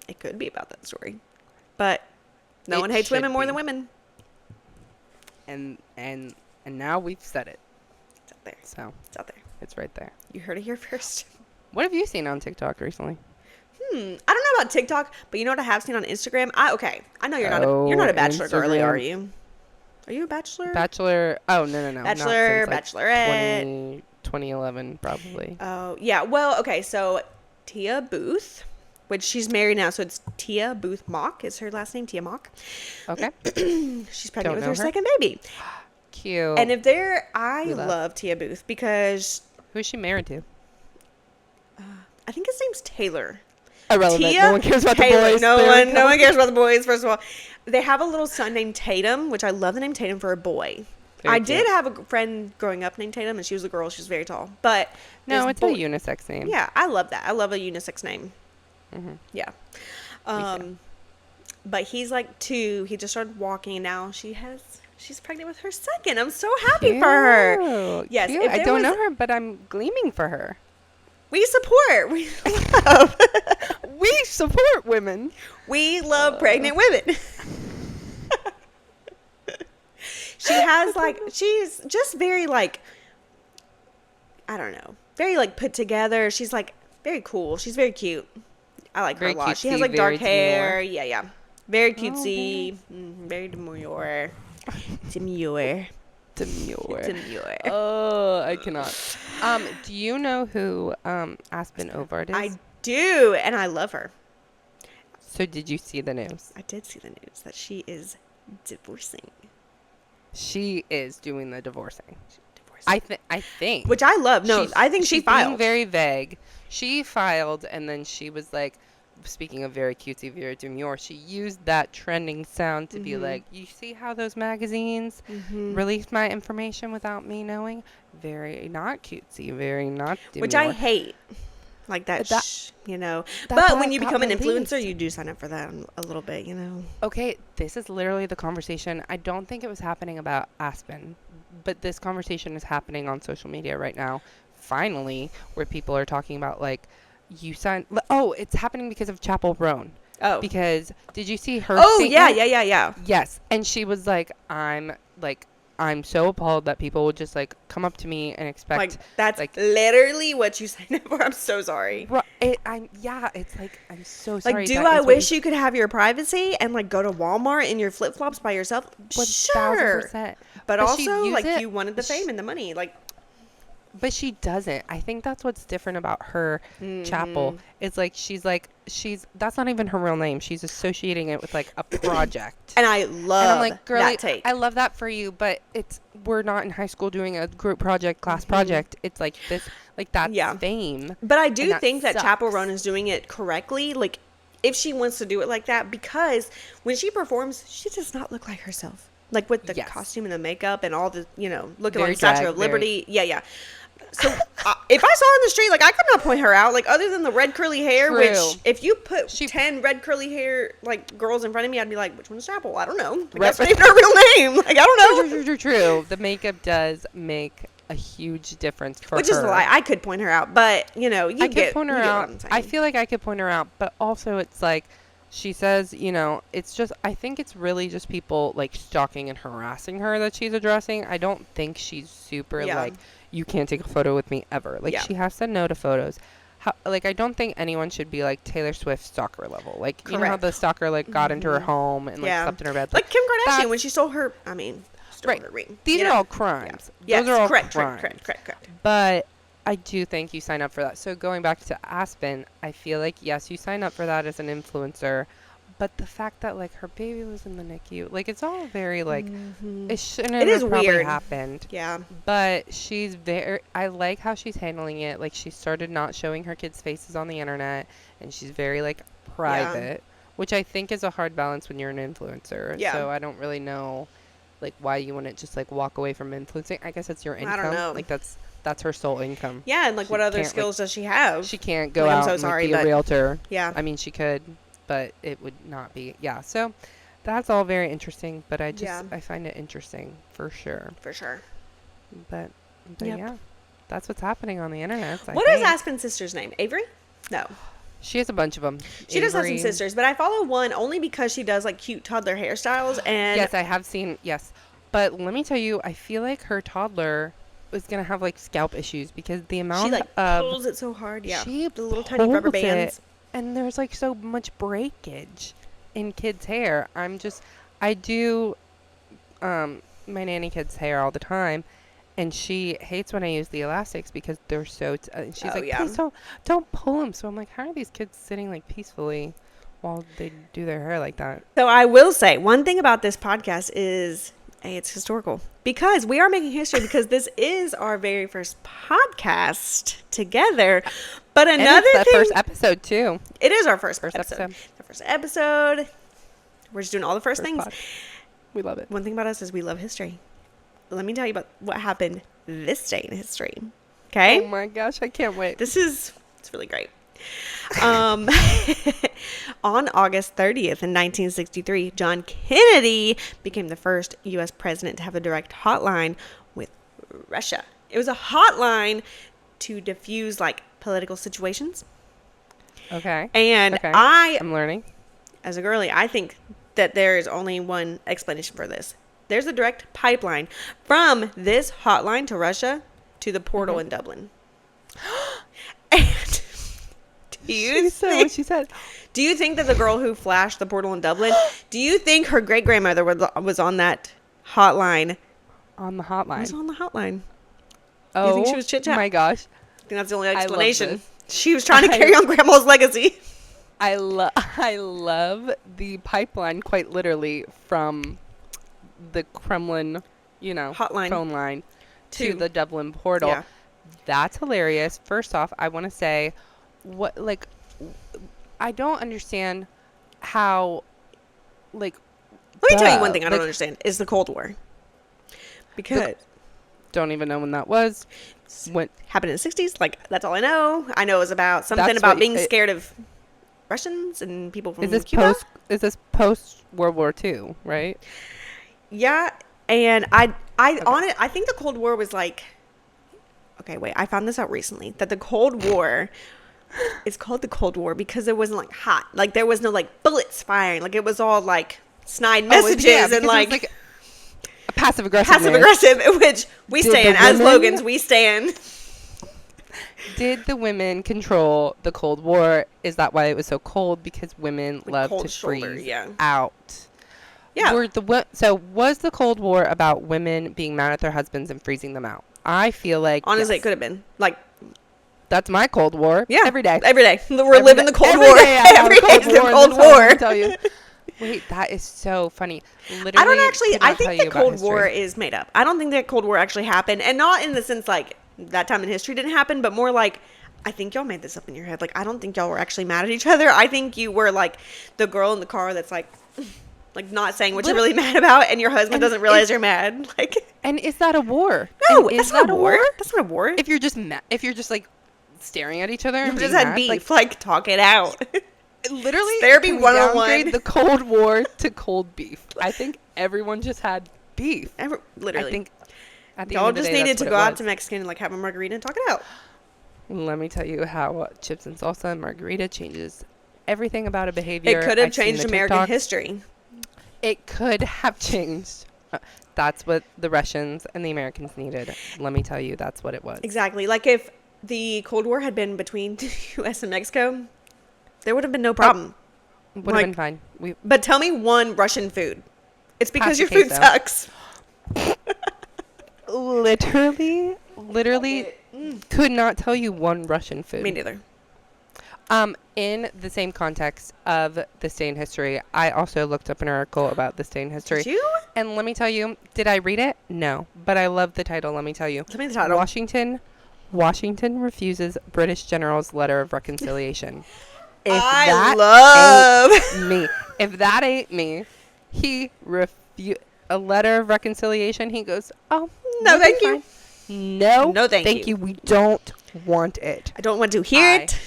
it could be about that story, but no It one hates should women more be. than women. and now we've said it, It's out there. so It's out there. it's right there. You heard it here first. What have you seen on TikTok recently? I don't know about TikTok, but you know what I have seen on Instagram? I know you're not a Oh, bachelor girly, Instagram. are you? Are you a bachelor? Bachelor? Oh no! Not Bachelor, since, like, Bachelorette. 2011 probably. Oh, yeah. Well, okay. So Tia Booth, which she's married now. So it's Tia Booth Mock is her last name, Tia Mock. Okay, She's pregnant Don't with know her her. second baby. cute. And I We love. love Tia Booth because Who's she married to? I think his name's Taylor. Irrelevant. Tia No one cares about Taylor. the boys. No There we one go. cares about the boys, first of all. They have a little son named Tatum, which I love the name Tatum for a boy. Very I cute. did have a friend growing up named Tatum, and she was a girl. She was very tall. But No, this it's boy- a unisex name. Yeah, I love that. I love a unisex name. Mhm. Yeah. too. But he's like 2. He just started walking, and now she's pregnant with her second. I'm so happy for her. Cute, Yes, cute. if I there don't was- know her, but I'm gleaming for her. We support. We love. We support women. We love pregnant women. She has she's just very I don't know, very put together. She's very cool. She's very cute. I like Very her a lot. She has cutesy, dark very hair. Yeah. Very cutesy. okay. Very demure. Demure. Demure. Demure. Oh, I cannot. Do you know who Aspen Ovard is? I do, and I love her. So did you see the news? I did see the news that she is divorcing. She is doing the divorcing. Divorcing. I think. Which I love. No, She's- I think she she's being filed. very vague. She filed, and then she was like, speaking of very cutesy, very demure, she used that trending sound to be like, you see how those magazines release my information without me knowing? Very not cutesy, very not demure. Which I hate. Like that, That- But that when you got become an released. influencer, you do sign up for that a little bit, Okay, this is literally the conversation. I don't think it was happening about Aspen, but this conversation is happening on social media right now. Finally, where people are talking about you signed. Oh, it's happening because of Chapel Roan. Oh. Because did you see her? Oh, yeah. statement? Yeah. Yes, and she was like, I'm I'm so appalled that people would just like come up to me and expect Like, that's like literally what you signed up for. I'm so sorry. it's like I'm so Like, sorry do that I is what wish you could have your privacy and like go to Walmart in your flip flops by yourself? Sure. 1000%. But But she'd also, use like, it. you wanted the fame and the money. Like, But she doesn't. I think that's what's different about her chapel. It's like she's that's not even her real name. She's associating it with like a project. and I And love I'm like, girly, that take. I love that for you, but we're not in high school doing a group project, class project. It's like this, like that's Yeah. fame. But I And do that think that Chapel sucks. Run is doing it correctly. Like, if she wants to do it like that, because when she performs, she does not look like herself. Like, with the Yes. costume and the makeup and all the, looking Very like Statue drag, of Liberty. Yeah. So, if I saw her in the street, like, I could not point her out. Like, other than the red curly hair, True. which, if you put She- 10 red curly hair, like, girls in front of me, I'd be like, which one's Chapel? I don't know. Like, Right. that's not even her real name. Like, I don't know. True. The makeup does make a huge difference for Which her. is a lie. I could point her out, but, you I could get, point her you get what out. I'm saying. I feel like I could point her out, but also it's like she says, it's just I think it's really just people like stalking and harassing her that she's addressing. I don't think she's super Yeah. like you can't take a photo with me ever. Like Yeah. she has said no to photos. Like I don't think anyone should be like Taylor Swift stalker level. Like you know how Correct. the stalker like got into her home and like Yeah. slept in her bed. Like Kim Kardashian that's- when she stole her, stole Right. her ring. These you are know? all crimes. Yeah. Those are all correct, crimes. correct. But I do think you sign up for that. So going back to Aspen, I feel like, yes, you sign up for that as an influencer. But the fact that, like, her baby was in the NICU, like, it's all very, like, it shouldn't It have is probably weird. happened. Yeah. But she's I like how she's handling it. Like, she started not showing her kids' faces on the internet. And she's very, like, private. Which I think is a hard balance when you're an influencer. Yeah. So I don't really know, like, why you wouldn't just, like, walk away from influencing. I guess it's your income. I don't know. Like, that's her sole income. Yeah, and like She what other can't, skills does she have? She can't go Like, I'm out so and like, sorry, be a but- realtor. Yeah. I mean, she could, but it would not be. Yeah. So that's all very interesting. But I find it interesting for sure. For sure. But Yep. yeah, that's what's happening on the internet. What is Aspen's sister's name? Avery? No. She has a bunch of them. She does have some sisters, but I follow one only because she does like cute toddler hairstyles and Yes, I have seen. Yes, but let me tell you, I feel like her toddler is gonna have like scalp issues because the amount she like of pulls it so hard. Yeah. she The little tiny rubber pulls it, bands. and there's like so much breakage in kids' hair. I do my nanny kid's hair all the time, and she hates when I use the elastics because they're so. And she's Oh, like, yeah. please don't pull them. So I'm like, how are these kids sitting like peacefully while they do their hair like that? So I will say one thing about this podcast is it's historical because we are making history because this is our very first podcast together. But And another it's the thing, first episode too. it is our first episode. episode. The first episode. We're just doing all the first things. pod. We love it. One thing about us is we love history. Let me tell you about what happened this day in history. Okay? Oh my gosh, I can't wait. It's really great. On August 30th in 1963, John Kennedy became the first U.S. president to have a direct hotline with Russia. It was a hotline to diffuse like political situations. Okay. And Okay. I, I'm learning. as a girly, I think that there is only one explanation for this. There's a direct pipeline from this hotline to Russia to the portal in Dublin. And do you She said what she said. Do you think that the girl who flashed the portal in Dublin, do you think her great grandmother was on that hotline? On the Was hotline. on the hotline. Oh, you think she was chit-chat? my gosh. I think that's the only love explanation. this. She was trying to carry on grandma's legacy. I love the pipeline quite literally from the Kremlin, Hotline. phone line to To- the Dublin portal. Yeah. That's hilarious. First off, I want to say I don't understand how Let me tell you one Duh. thing I don't understand is the Cold War. Because don't even know when that was. When happened in the 60s. Like, that's all I know. I know it was about something That's about what being it- scared of Russians and people from is this Cuba. post World War II, right? Yeah, and I think the Cold War was like, okay, wait, I found this out recently that the Cold War is called the Cold War because it wasn't like hot, like there was no like bullets firing, like it was all like snide messages because and it was, like a passive aggressive. Passive aggressive, which we stand as Logans. We stand. Did the women control the Cold War? Is that why it was so cold? Because women love to freeze out. Yeah. So was the Cold War about women being mad at their husbands and freezing them out? I feel like honestly, yes. it could have been like. That's my Cold War. Yeah, every day. We're living the Cold War. Every day is the Cold War. I tell you. Wait, that is so funny. Literally, I don't actually. I think the Cold history. War is made up. I don't think that Cold War actually happened, and not in the sense like that time in history didn't happen, but more like I think y'all made this up in your head. Like I don't think y'all were actually mad at each other. I think you were like the girl in the car that's like not saying what you're really mad about, and your husband doesn't realize you're mad. Like, and is that a war? No, that's not a war. That's not a war. If you're just like staring at each other, you just had beef. Like talk it out. Literally, therapy 101. The Cold War to cold beef. I think everyone just had beef. Literally, I think at the y'all end of the just day, needed to go out to Mexican and like have a margarita and talk it out. Let me tell you how chips and salsa and margarita changes everything about a behavior. It could have changed American history. It could have changed. That's what the Russians and the Americans needed. Let me tell you, that's what it was. Exactly. Like if the Cold War had been between the U.S. and Mexico, there would have been no problem. Would have been fine. But tell me one Russian food. It's because your food queso. sucks. Literally, could not tell you one Russian food. Me neither. In the same context of This Day in History, I also looked up an article about This Day in History. Did you? And let me tell you, did I read it? No. But I love the title, let me tell you. Tell me the title. Washington refuses British general's letter of reconciliation. If that ain't me, he refused a letter of reconciliation. He goes, oh, no, thank you. No, thank you. We don't want it. I don't want to hear it.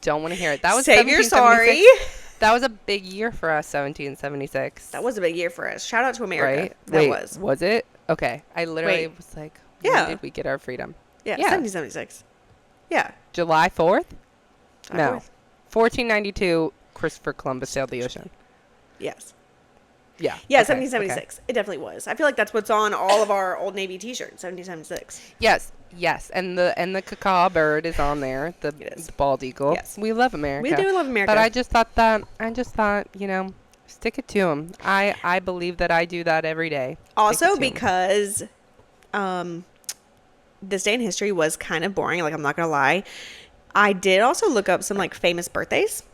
Don't want to hear it. That was Save your sorry. That was a big year for us, 1776. That was a big year for us. Shout out to America. Right? That was it? Okay. I literally was like, when did we get our freedom? Yeah, 1776. Yeah. July 4th? No. 1492, Christopher Columbus sailed the ocean. Yes. Yeah. Yeah, 1776. Okay. It definitely was. I feel like that's what's on all of our Old Navy T-shirts. 1776. Yes. And the cacao bird is on there. The bald eagle. Yes. We love America. We do love America. But I just thought, stick it to them. I believe that I do that every day. Also because This Day in History was kind of boring. Like, I'm not going to lie. I did also look up some, like, famous birthdays.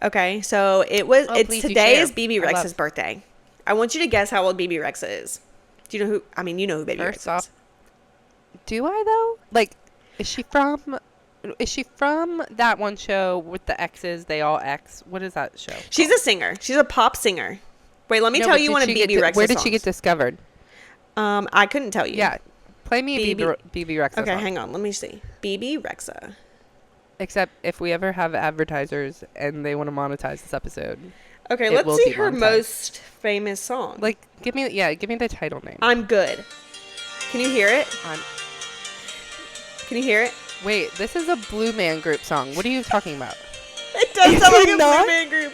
Okay, so today is BB Rex's birthday. I want you to guess how old BB Rexa is. Do you know who? I mean, you know who BB Rexa is. Do I though? Like, is she from that one show with the X's? They all X. What is that show? She's a singer. She's a pop singer. Wait, let me tell you one of BB Rexa's Where did she get discovered? I couldn't tell you. Yeah, play me BB Rexa. Okay, song. hang on. Let me see. BB Rexa. Except if we ever have advertisers and they want to monetize this episode. Okay, let's see her most famous song. Like, give me the title name. I'm Good. Can you hear it? Can you hear it? Wait, this is a Blue Man Group song. What are you talking about? It does sound like a Blue Man Group.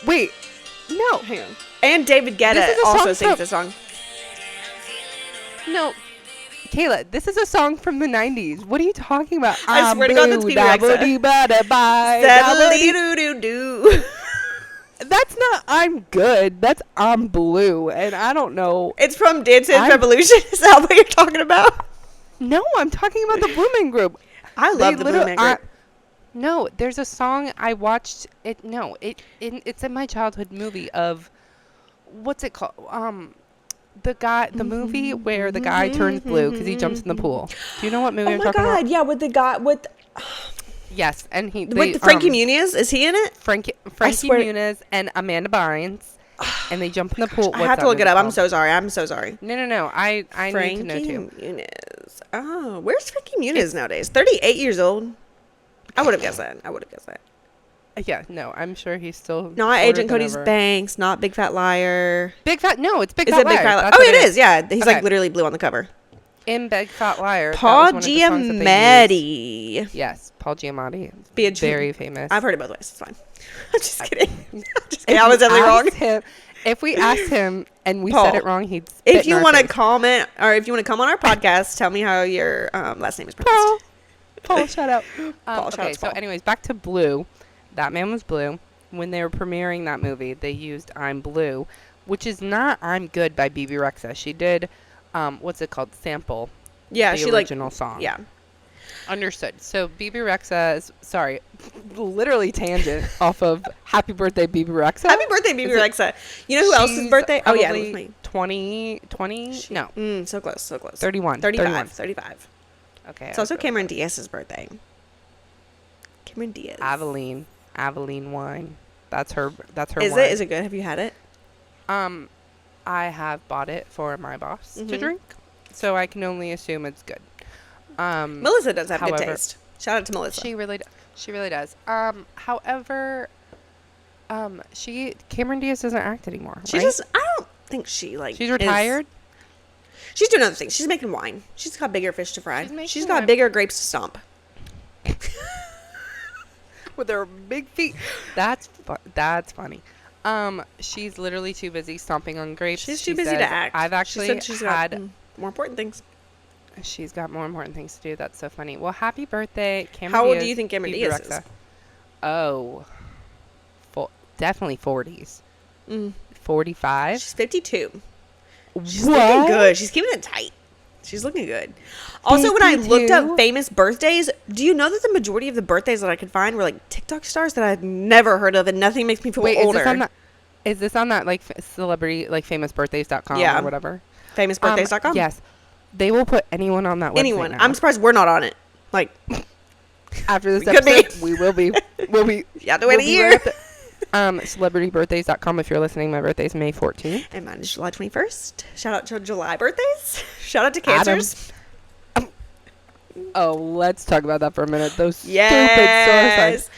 Wait, no. Hang on. And David Guetta also sings the song. No. Kayla, this is a song from the 90s. What are you talking about? I swear to God, that's BB Rexa. That's not I'm Good. That's I'm Blue. And I don't know. It's from Dance Dance Revolution. Is that what you're talking about? No, I'm talking about the Blue Man Group. I love the Blue Man Group. No, there's a song I watched. It's in my childhood movie of, what's it called? The movie where the guy turns blue because he jumps in the pool. Do you know what movie I'm talking about? Oh my God, yeah, with the guy with. Yes, and with Frankie Muniz, is he in it? Frankie Muniz and Amanda Bynes, and they jump in the pool. I have to look it up. I'm so sorry. No. I Frankie need to know too. Muniz. Oh, where's Frankie Muniz nowadays? 38 years old. I would have guessed that. Yeah, no, I'm sure he's still not Agent Cody's Banks, not Big Fat Liar. Big Fat, no, it's Big Is Fat it Big Liar. Fat Liar? Oh, it is. Yeah, he's like literally blue on the cover. In Big Fat Liar, Paul Giamatti. Yes, Paul Giamatti. Very famous. I've heard it both ways. It's fine. I'm just kidding. I was definitely wrong. If we asked him and we Paul, said it wrong, he'd spit if in you our want to face. comment, or if you want to come on our podcast, tell me how your last name is Paul, pronounced. Paul, shout out. Paul, shout out Okay, to so Paul. anyways, back to Blue. That Man Was Blue. When they were premiering that movie, they used I'm Blue, which is not I'm Good by BB Rexa. She did, what's it called? Sample. Yeah, the she original song. Yeah. Understood. So BB Rexa, sorry, literally tangent off of Happy Birthday BB Rexa. Happy birthday, BB Rexa. You know who else's birthday? Oh, yeah, it was me. 20, no. So close, so close. 31. 35. Okay. It's also Cameron Diaz's birthday. Cameron Diaz. Aveline wine. That's her Is wine. it? Is it good? Have you had it? I have bought it for my boss to Mhm. drink, so I can only assume it's good. Melissa does have good however, taste. Shout out to Melissa. She really does. However, Cameron Diaz doesn't act anymore. She right? just, I don't think she like. She's retired. She's doing other things. She's making wine. She's got bigger fish to fry. She's got wine. bigger grapes to stomp. With her big feet. That's funny. She's literally too busy stomping on grapes. She's She too busy says, to act. I've actually she's had. got more important things. She's got more important things to do. That's so funny. Well, happy birthday, Cameron How old Diaz, do you think Cameron BB Diaz Rexa. is? Oh, definitely 40s. 45. She's 52. She's What? looking good. She's keeping it tight. She's looking good. Also, when I looked 52? up famous birthdays, do you know that the majority of the birthdays that I could find were like TikTok stars that I've never heard of, and nothing makes me feel Wait, older. is this on that like celebrity, like famousbirthdays.com Yeah. or whatever? Famousbirthdays.com? Yes. They will put anyone on that website Anyone. now. I'm surprised we're not on it. Like, After this We could be. episode, we will be. We'll be. you have to wait we'll a be year. right up celebritybirthdays.com if you're listening. My birthday's May 14th. And mine is July 21st. Shout out to July birthdays. Shout out to cancers. Oh, let's talk about that for a minute. Those stupid star Yes. signs.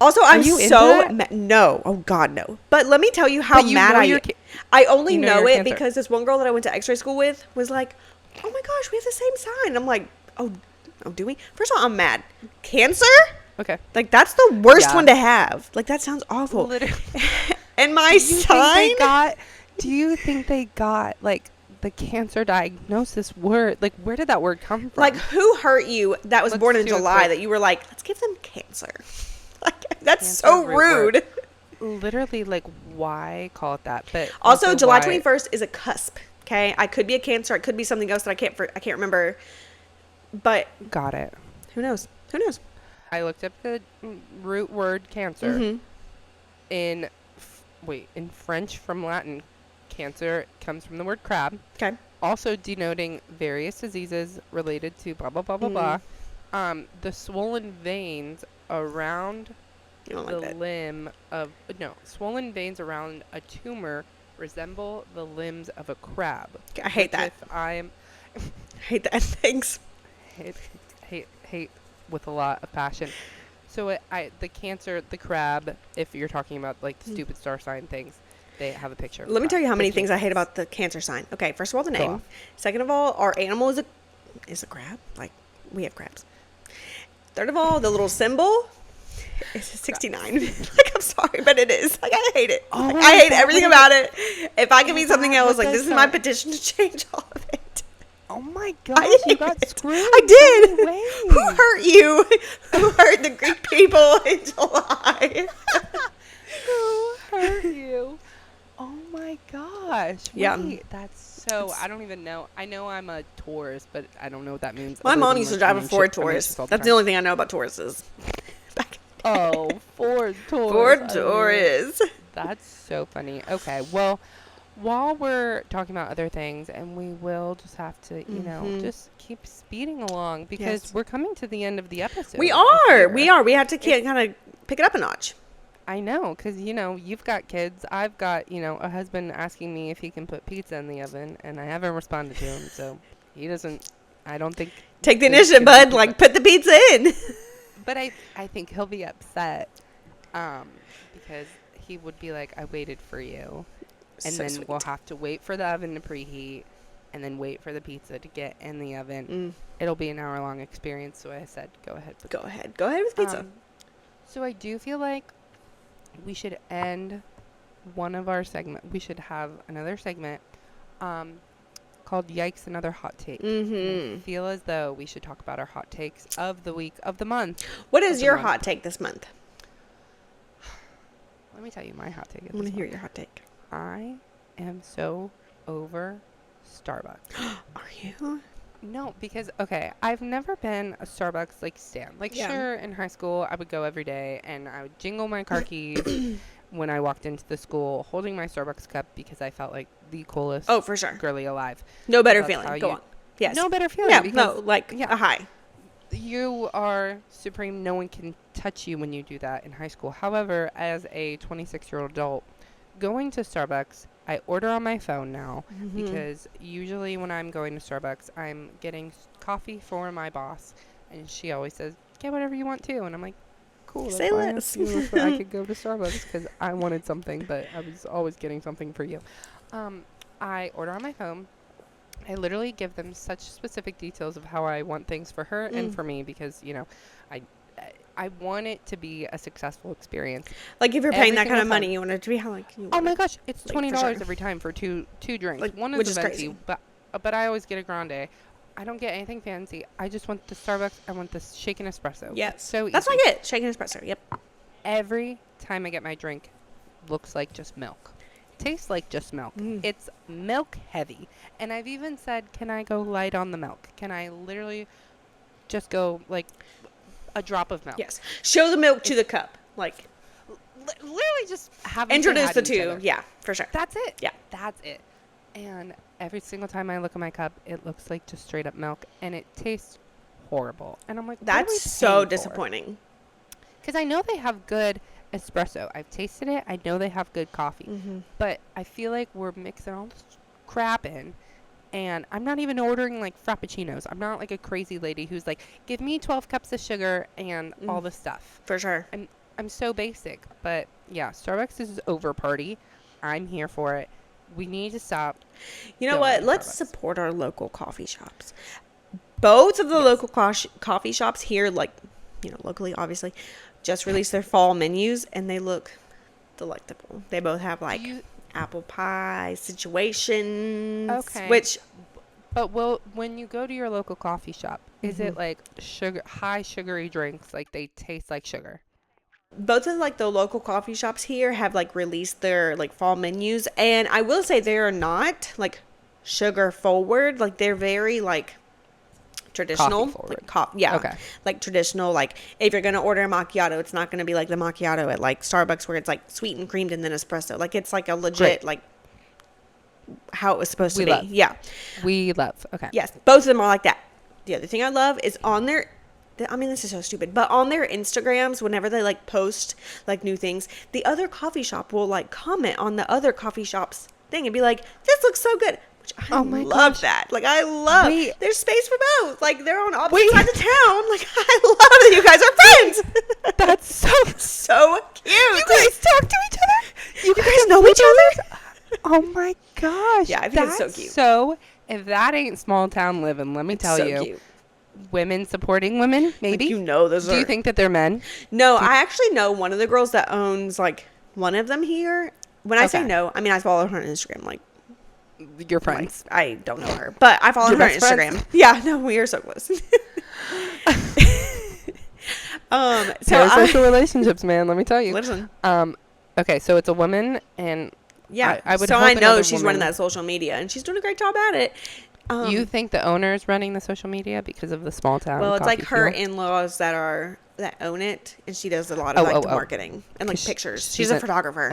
Also, I'm you into so that? no. Oh God, no. But let me tell you how But you mad know I you're am. ca- I only you know know you're it Cancer. because this one girl that I went to X-ray school with was like, "Oh my gosh, we have the same sign." And I'm like, "Oh, do we?" First of all, I'm mad. Cancer? Okay. Like that's the worst Yeah. one to have. Like that sounds awful. Literally. And my Do you think sign? do you think they got like the cancer diagnosis word? Like, where did that word come from? Like who hurt you that was Let's born in do a July quick- that you were like, "Let's give them cancer." Like that's Cancer so root word. rude. Literally, like, why call it that? But Also, July why- 21st is a cusp. Okay, I could be a Cancer. It could be something else that I can't remember. But Got it. who knows? Who knows? I looked up the root word cancer Mhm. in French from Latin. Cancer comes from the word crab, Okay. also denoting various diseases related to blah blah blah blah blah. The swollen veins around You don't the like that. limb of swollen veins around a tumor resemble the limbs of a crab. I hate that. I am I hate that. Thanks. hate with a lot of passion. So the cancer, the crab, if you're talking about like the stupid star sign things, they have a picture. of a Let me crab. tell you how many Just things I hate kidding. about the Cancer sign. Okay, first of all, the Go name. off. Second of all, our animal is a crab. Like we have crabs. Third of all, the little symbol is 69. Like I'm sorry, but it is. Like I hate it. Oh, Like, I hate is that everything what about it. If I could be is something that else, what like the this is my sign- petition to change all of it. Oh my gosh, I you hate got it. screwed. I did. No way. Who hurt you? Who hurt the Greek people in July? Who hurt you? Oh my gosh. Yeah. Wait, that's so. I don't even know. I know I'm a Taurus, but I don't know what that means. My other mom than, used to like, drive I a mean, Ford shit- I mean, Taurus. shit all That's the time. only thing I know about Tauruses. Oh, Ford Taurus. Ford I don't know. Taurus. That's so funny. Okay, well, while we're talking about other things, and we will just have to, you know, just keep speeding along because Yes. we're coming to the end of the episode. We I are. fear. We are. We have to kind of pick it up a notch. I know, because, you know, you've got kids. I've got, you know, a husband asking me if he can put pizza in the oven, and I haven't responded to him, so he doesn't, I don't think. Take the there's initiative, gonna be bud. Like, pizza. put the pizza in. But I think he'll be upset because he would be like, I waited for you. And So then sweet. we'll have to wait for the oven to preheat and then wait for the pizza to get in the oven. It'll be an hour-long experience, so I said, go ahead. Go ahead. Go ahead with pizza. So I do feel like we should end one of our segment. We should have another segment called Yikes, Another Hot Take. Mm-hmm. I feel as though we should talk about our hot takes of the week, of the month. What is your hot take this month? Let me tell you my hot take. I want to hear your hot take. I am so over Starbucks. Are you? No, because, okay, I've never been a Starbucks, like, stan. Like, Yeah. sure, in high school, I would go every day, and I would jingle my car keys when I walked into the school, holding my Starbucks cup because I felt like the coolest Oh, for sure. girly alive. No better That's feeling. how Go you- on. Yes. No better feeling. Yeah, because no, like yeah. a high. You are supreme. No one can touch you when you do that in high school. However, as a 26-year-old adult, going to Starbucks, I order on my phone now because usually when I'm going to Starbucks, I'm getting coffee for my boss, and she always says, "Get whatever you want to," and I'm like, "Cool, that's Say why I less. asked you if I could go to Starbucks because I wanted something, but I was always getting something for you." I order on my phone. I literally give them such specific details of how I want things for her and for me because, you know, I want it to be a successful experience. Like if you're Every paying that kind of single money, time. you want it to be how like. You Oh want my it. gosh, it's Like, for $20 sure. every time for two drinks. Like, One which is is a venti, crazy. but I always get a grande. I don't get anything fancy. I just want the Starbucks. I want the shaken espresso. Yes. It's so That's easy. like it. Shaken espresso. Yep. Every time I get my drink, looks like just milk. Tastes like just milk. It's milk heavy. And I've even said, can I go light on the milk? Can I literally just go like a drop of milk? Yes. Show the milk to the cup. Like Literally just have them introduce say hi the to each two. other. Yeah, for sure. That's it. Yeah. That's it. And every single time I look at my cup, it looks like just straight up milk, and it tastes horrible. And I'm like, what are we That's so paying for? disappointing. Because I know they have good espresso. I've tasted it. I know they have good coffee. But I feel like we're mixing all this crap in. And I'm not even ordering, like, frappuccinos. I'm not, like, a crazy lady who's like, give me 12 cups of sugar and all this stuff. For sure. I'm so basic. But, yeah, Starbucks is over party. I'm here for it. We need to stop. You know going what? to Let's Starbucks. support our local coffee shops. Both of the local coffee shops here, like, you know, locally, obviously, just released their fall menus, and they look delectable. They both have, like, apple pie situations. Okay. Which, But when you go to your local coffee shop, is it like high sugary drinks, like they taste like sugar? both of, like, the local coffee shops here have, like, released their, like, fall menus, and I will say they are not, like, sugar forward. Like, they're very, like, traditional. Coffee forward. Like, yeah. Okay. Like, traditional. Like, if you're going to order a macchiato, it's not going to be like the macchiato at, like, Starbucks where it's, like, sweet and creamed and then espresso. Like, it's, like, a legit, Great. like, how it was supposed We to be. love. Yeah. We love. Okay. Yes. Both of them are like that. The other thing I love is on their, I mean, this is so stupid, but on their Instagrams, whenever they, like, post, like, new things, the other coffee shop will, like, comment on the other coffee shop's thing and be like, this looks so good. Which I Oh my love gosh. that. Like, I love, Wait. there's space for both. Like, they're on opposite sides of town. Like, I love that you guys are friends. That's so. So cute. You guys talk to each other. You guys know each other? Oh my gosh. Yeah, I think it's so That's cute. So if that ain't small town living, let me tell so you. cute. Women supporting women, maybe. Like, you know, those Do are. you think that they're men? No, I actually know one of the girls that owns, like, one of them here. When I say Okay. no, I mean I follow her on Instagram. Like, Your friends. I don't know her, but I follow Your her on best friends? Instagram. Yeah, no, we are so close. So Parasocial relationships, man. Let me tell you. listen, Okay, so it's a woman, and yeah. I would so hope I know another she's running woman- that social media, and she's doing a great job at it. you think the owner is running the social media because of the small town? Well, it's like coffee her feel? in-laws that own it, and she does a lot of the marketing and, like, 'Cause pictures. she's She's a photographer.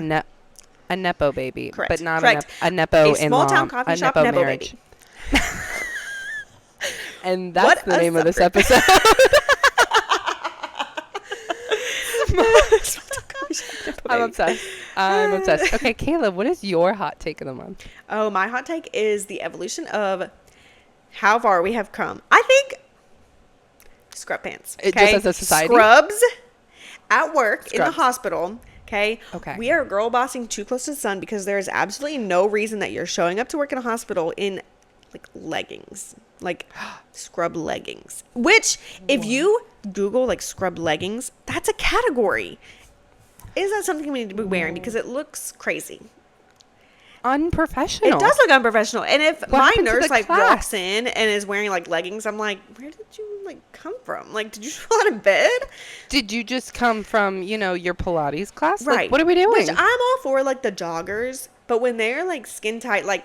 A Nepo baby, Correct. but not Correct. a Nepo A in-law, small-town coffee a shop Nepo Nepo marriage. baby. And that's What the a name of this sucker. episode. I'm obsessed. I'm obsessed. Okay, Caleb, what is your hot take of the month? Oh, my hot take is the evolution of how far we have come. I think scrub pants. It just as a society? Scrubs at work, in the Scrubs. hospital. Okay. Okay. We are girl bossing too close to the sun because there is absolutely no reason that you're showing up to work in a hospital in, like, leggings, like scrub leggings. Which, if you Google, like, scrub leggings, that's a category. is that something we need to be wearing? Because it looks crazy. Unprofessional. It does look unprofessional. And if What my happened to nurse the like class? walks in and is wearing like leggings, I'm like, where did you like come from? Like, did you fall out of bed? Did you just come from, your Pilates class? Right. Like, what are we doing? Which I'm all for like the joggers, but when they're like skin tight, like,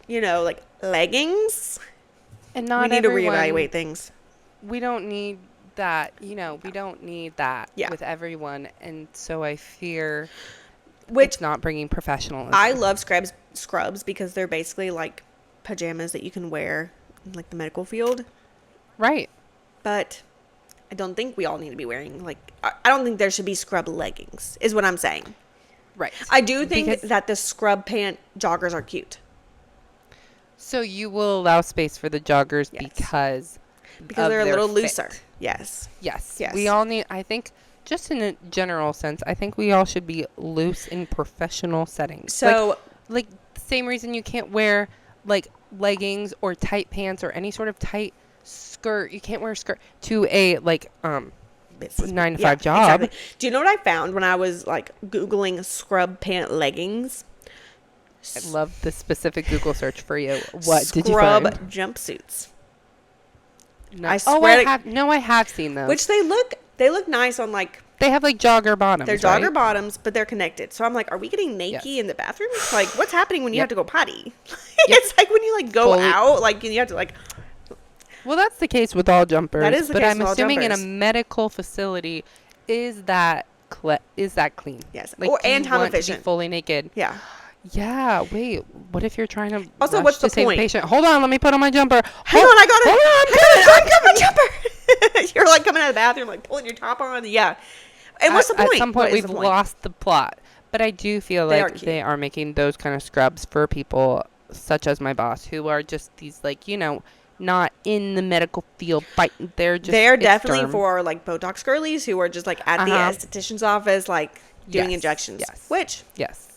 like leggings, and not we need to everyone, reevaluate things. We don't need that, we don't need that Yeah. with everyone. And so I fear Which it's not bringing professionalism. I love scrubs because they're basically like pajamas that you can wear in like the medical field. Right. But I don't think we all need to be wearing like I don't think there should be scrub leggings is what I'm saying. Right. I do think Because- that the scrub pant joggers are cute. So you will allow space for the joggers Yes. because They're a their little fit. looser. Yes. Yes. Yes. We all need, I think, just in a general sense, I think we all should be loose in professional settings. So like the same reason you can't wear like leggings or tight pants or any sort of tight skirt. You can't wear a skirt to a business 9 to 5 job. Exactly. Do you know what I found when I was like Googling scrub pant leggings? I love the specific Google search for you. What did you Scrub find? jumpsuits. No. I swear to- I have seen those. Which they look nice on like they have like jogger bottoms. they're jogger right? bottoms, but they're connected. So I'm like, are we getting naked Yes. in the bathroom? Like, what's happening when you Yep. have to go potty? Yep. It's like when you like go Fully- out, like you have to like. Well, that's the case with all jumpers. That is the but case I'm with all assuming in a jumpers. medical facility, is that clean? Yes. Like, Or do you and time want to be efficient. fully naked? Yeah. Yeah. Wait. What if you're trying to Also, rush what's to the save a point? patient? Hold on. Let me put on my jumper. Hang on, I got it. Hold on, I'm coming, jumper. You're like coming out of the bathroom, like pulling your top on. Yeah. And what's the point? At some point, What is we've the point? lost the plot. But I do feel They like are cute. they are making those kind of scrubs for people such as my boss, who are just these not in the medical field fighting. They're They're definitely derm. for like Botox girlies who are just like at the Uh-huh. esthetician's office, like doing Yes, injections. yes. Which Yes.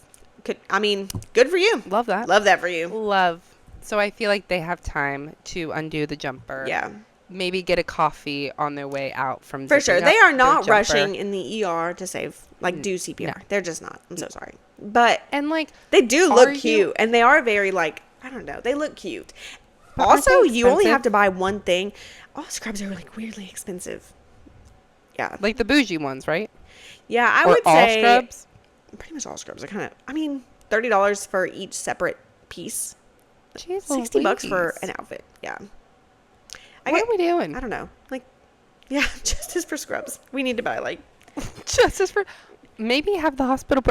good for you. Love that. Love that for you. Love. So I feel like they have time to undo the jumper. Yeah. Maybe get a coffee on their way out from For sure. zipping They up are their not jumper. rushing in the ER to save, like, do CPR. no. They're just not. I'm so sorry. But And like they do Are look you- cute. And they are very, like, I don't know. They look cute. But aren't Also, they you only expensive? have to buy one thing. All scrubs are, like, weirdly expensive. Yeah. like the bougie ones, right? Yeah, I Or would all say scrubs. pretty much all scrubs are $30 for each separate piece. Jeez, $60 for Louise. an outfit. Yeah. What are we doing? I don't know. Like, yeah, justice for scrubs. We need to buy like, Just as for maybe have the hospital.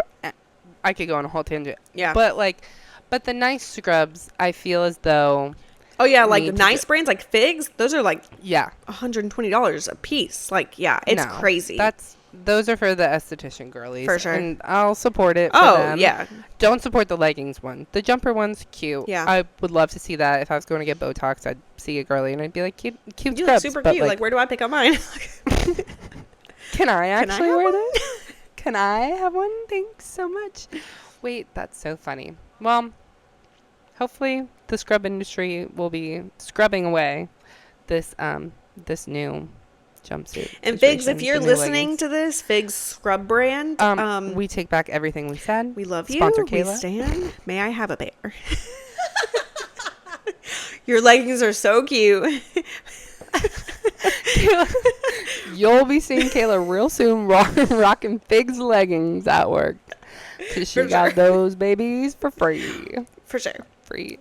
I could go on a whole tangent. yeah. But the nice scrubs, I feel as though Oh yeah, like need to nice do- brands like Figs. Those are like yeah, $120 a piece. Like, yeah, it's no, crazy. Those are for the esthetician girlies. For sure. And I'll support it for Oh, them. yeah. Don't support the leggings one. The jumper one's cute. Yeah. I would love to see that. If I was going to get Botox, I'd see a girly and I'd be like, cute You look scrubs. super but, cute. Like, where do I pick up mine? can I actually have wear one? this? Can I have one? Thanks so much. Wait, that's so funny. Well, hopefully the scrub industry will be scrubbing away this new jumpsuit. And Figs, situation, if you're the new listening leggings. to this, Figs scrub brand, we take back everything we said. we love you. Sponsor We Kayla. stand. May I have a pair? Your leggings are so cute. You'll be seeing Kayla real soon rocking Figs leggings at work. Because she For got sure. those babies for free. For sure. Free.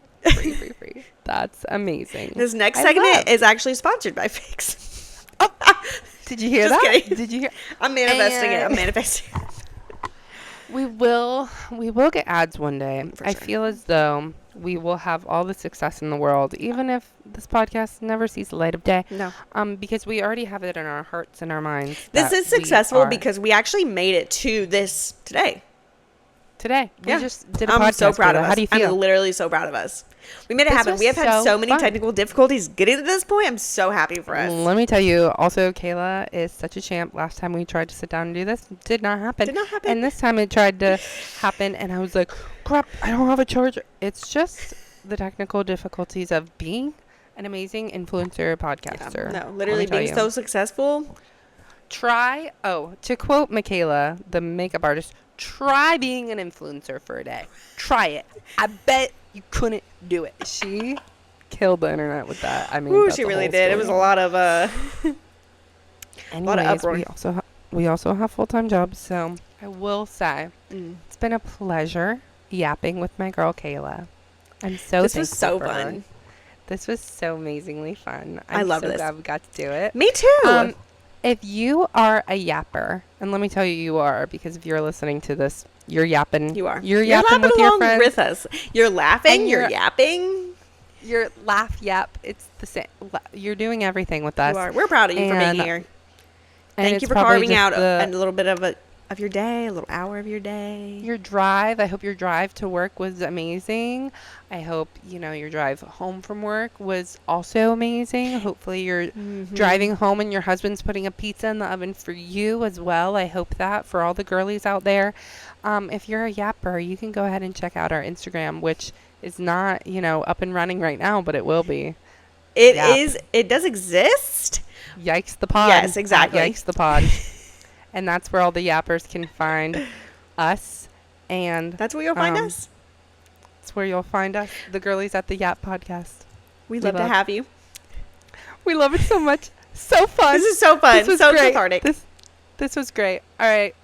That's amazing. This next I segment love- is actually sponsored by Figs. Did you hear Just that? kidding. Did you hear? I'm manifesting it. And- I'm manifesting it. We will get ads one day. For I sure. feel as though we will have all the success in the world, even if this podcast never sees the light of day. No. Because we already have it in our hearts and our minds. This that is we successful are- because we actually made it to this today. today we Yeah. just did a podcast. I'm so proud of Kayla. us. How do you feel? I'm literally so proud of us. We made it This happen. was We have had so so many fun. technical difficulties getting to this point. I'm so happy for us. Let me tell you, also, Kayla is such a champ. Last time we tried to sit down and do this, did not happen. Did not happen. And this time it tried to happen, and I was like, crap, I don't have a charger. It's just the technical difficulties of being an amazing influencer podcaster. No, Let literally me tell being you. so successful. to quote Michaela, the makeup artist, try being an influencer for a day. Try it. I bet you couldn't do it. She killed the internet with that. I mean, Ooh, that's she a really whole did. It was a lot of Anyways, uproar. we also have full-time jobs, so I will say it's been a pleasure yapping with my girl Kayla. I'm so This was thankful so for her. fun. This was so amazing fun. I I'm love so this. glad we got to do it. Me too. If you are a yapper, and let me tell you, you are, because if you're listening to this, you're yapping. You are. You're yapping with your along friends. with us. You're laughing. And You're you're- yapping. You're laugh yap. It's the same. You're doing everything with us. You are. We're proud of you for being And- here. and Thank it's you for probably carving just out a the- little bit of your day, a little hour of your day. Your drive. I hope your drive to work was amazing. I hope, your drive home from work was also amazing. Hopefully you're driving home and your husband's putting a pizza in the oven for you as well. I hope that for all the girlies out there. If you're a yapper, you can go ahead and check out our Instagram, which is not, up and running right now, but it will be. It Yap. is. It does exist. Yikes the pod. Yes, exactly. Yikes the pod. And that's where all the yappers can find us. And That's where you'll find us. that's where you'll find us, the girlies at the Yap podcast. We'd love to have you. We love it so much. So fun. This is so fun. This was So great. cathartic. This was great. All right.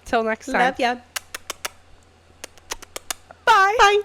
Till next time. Love ya. Bye. Bye.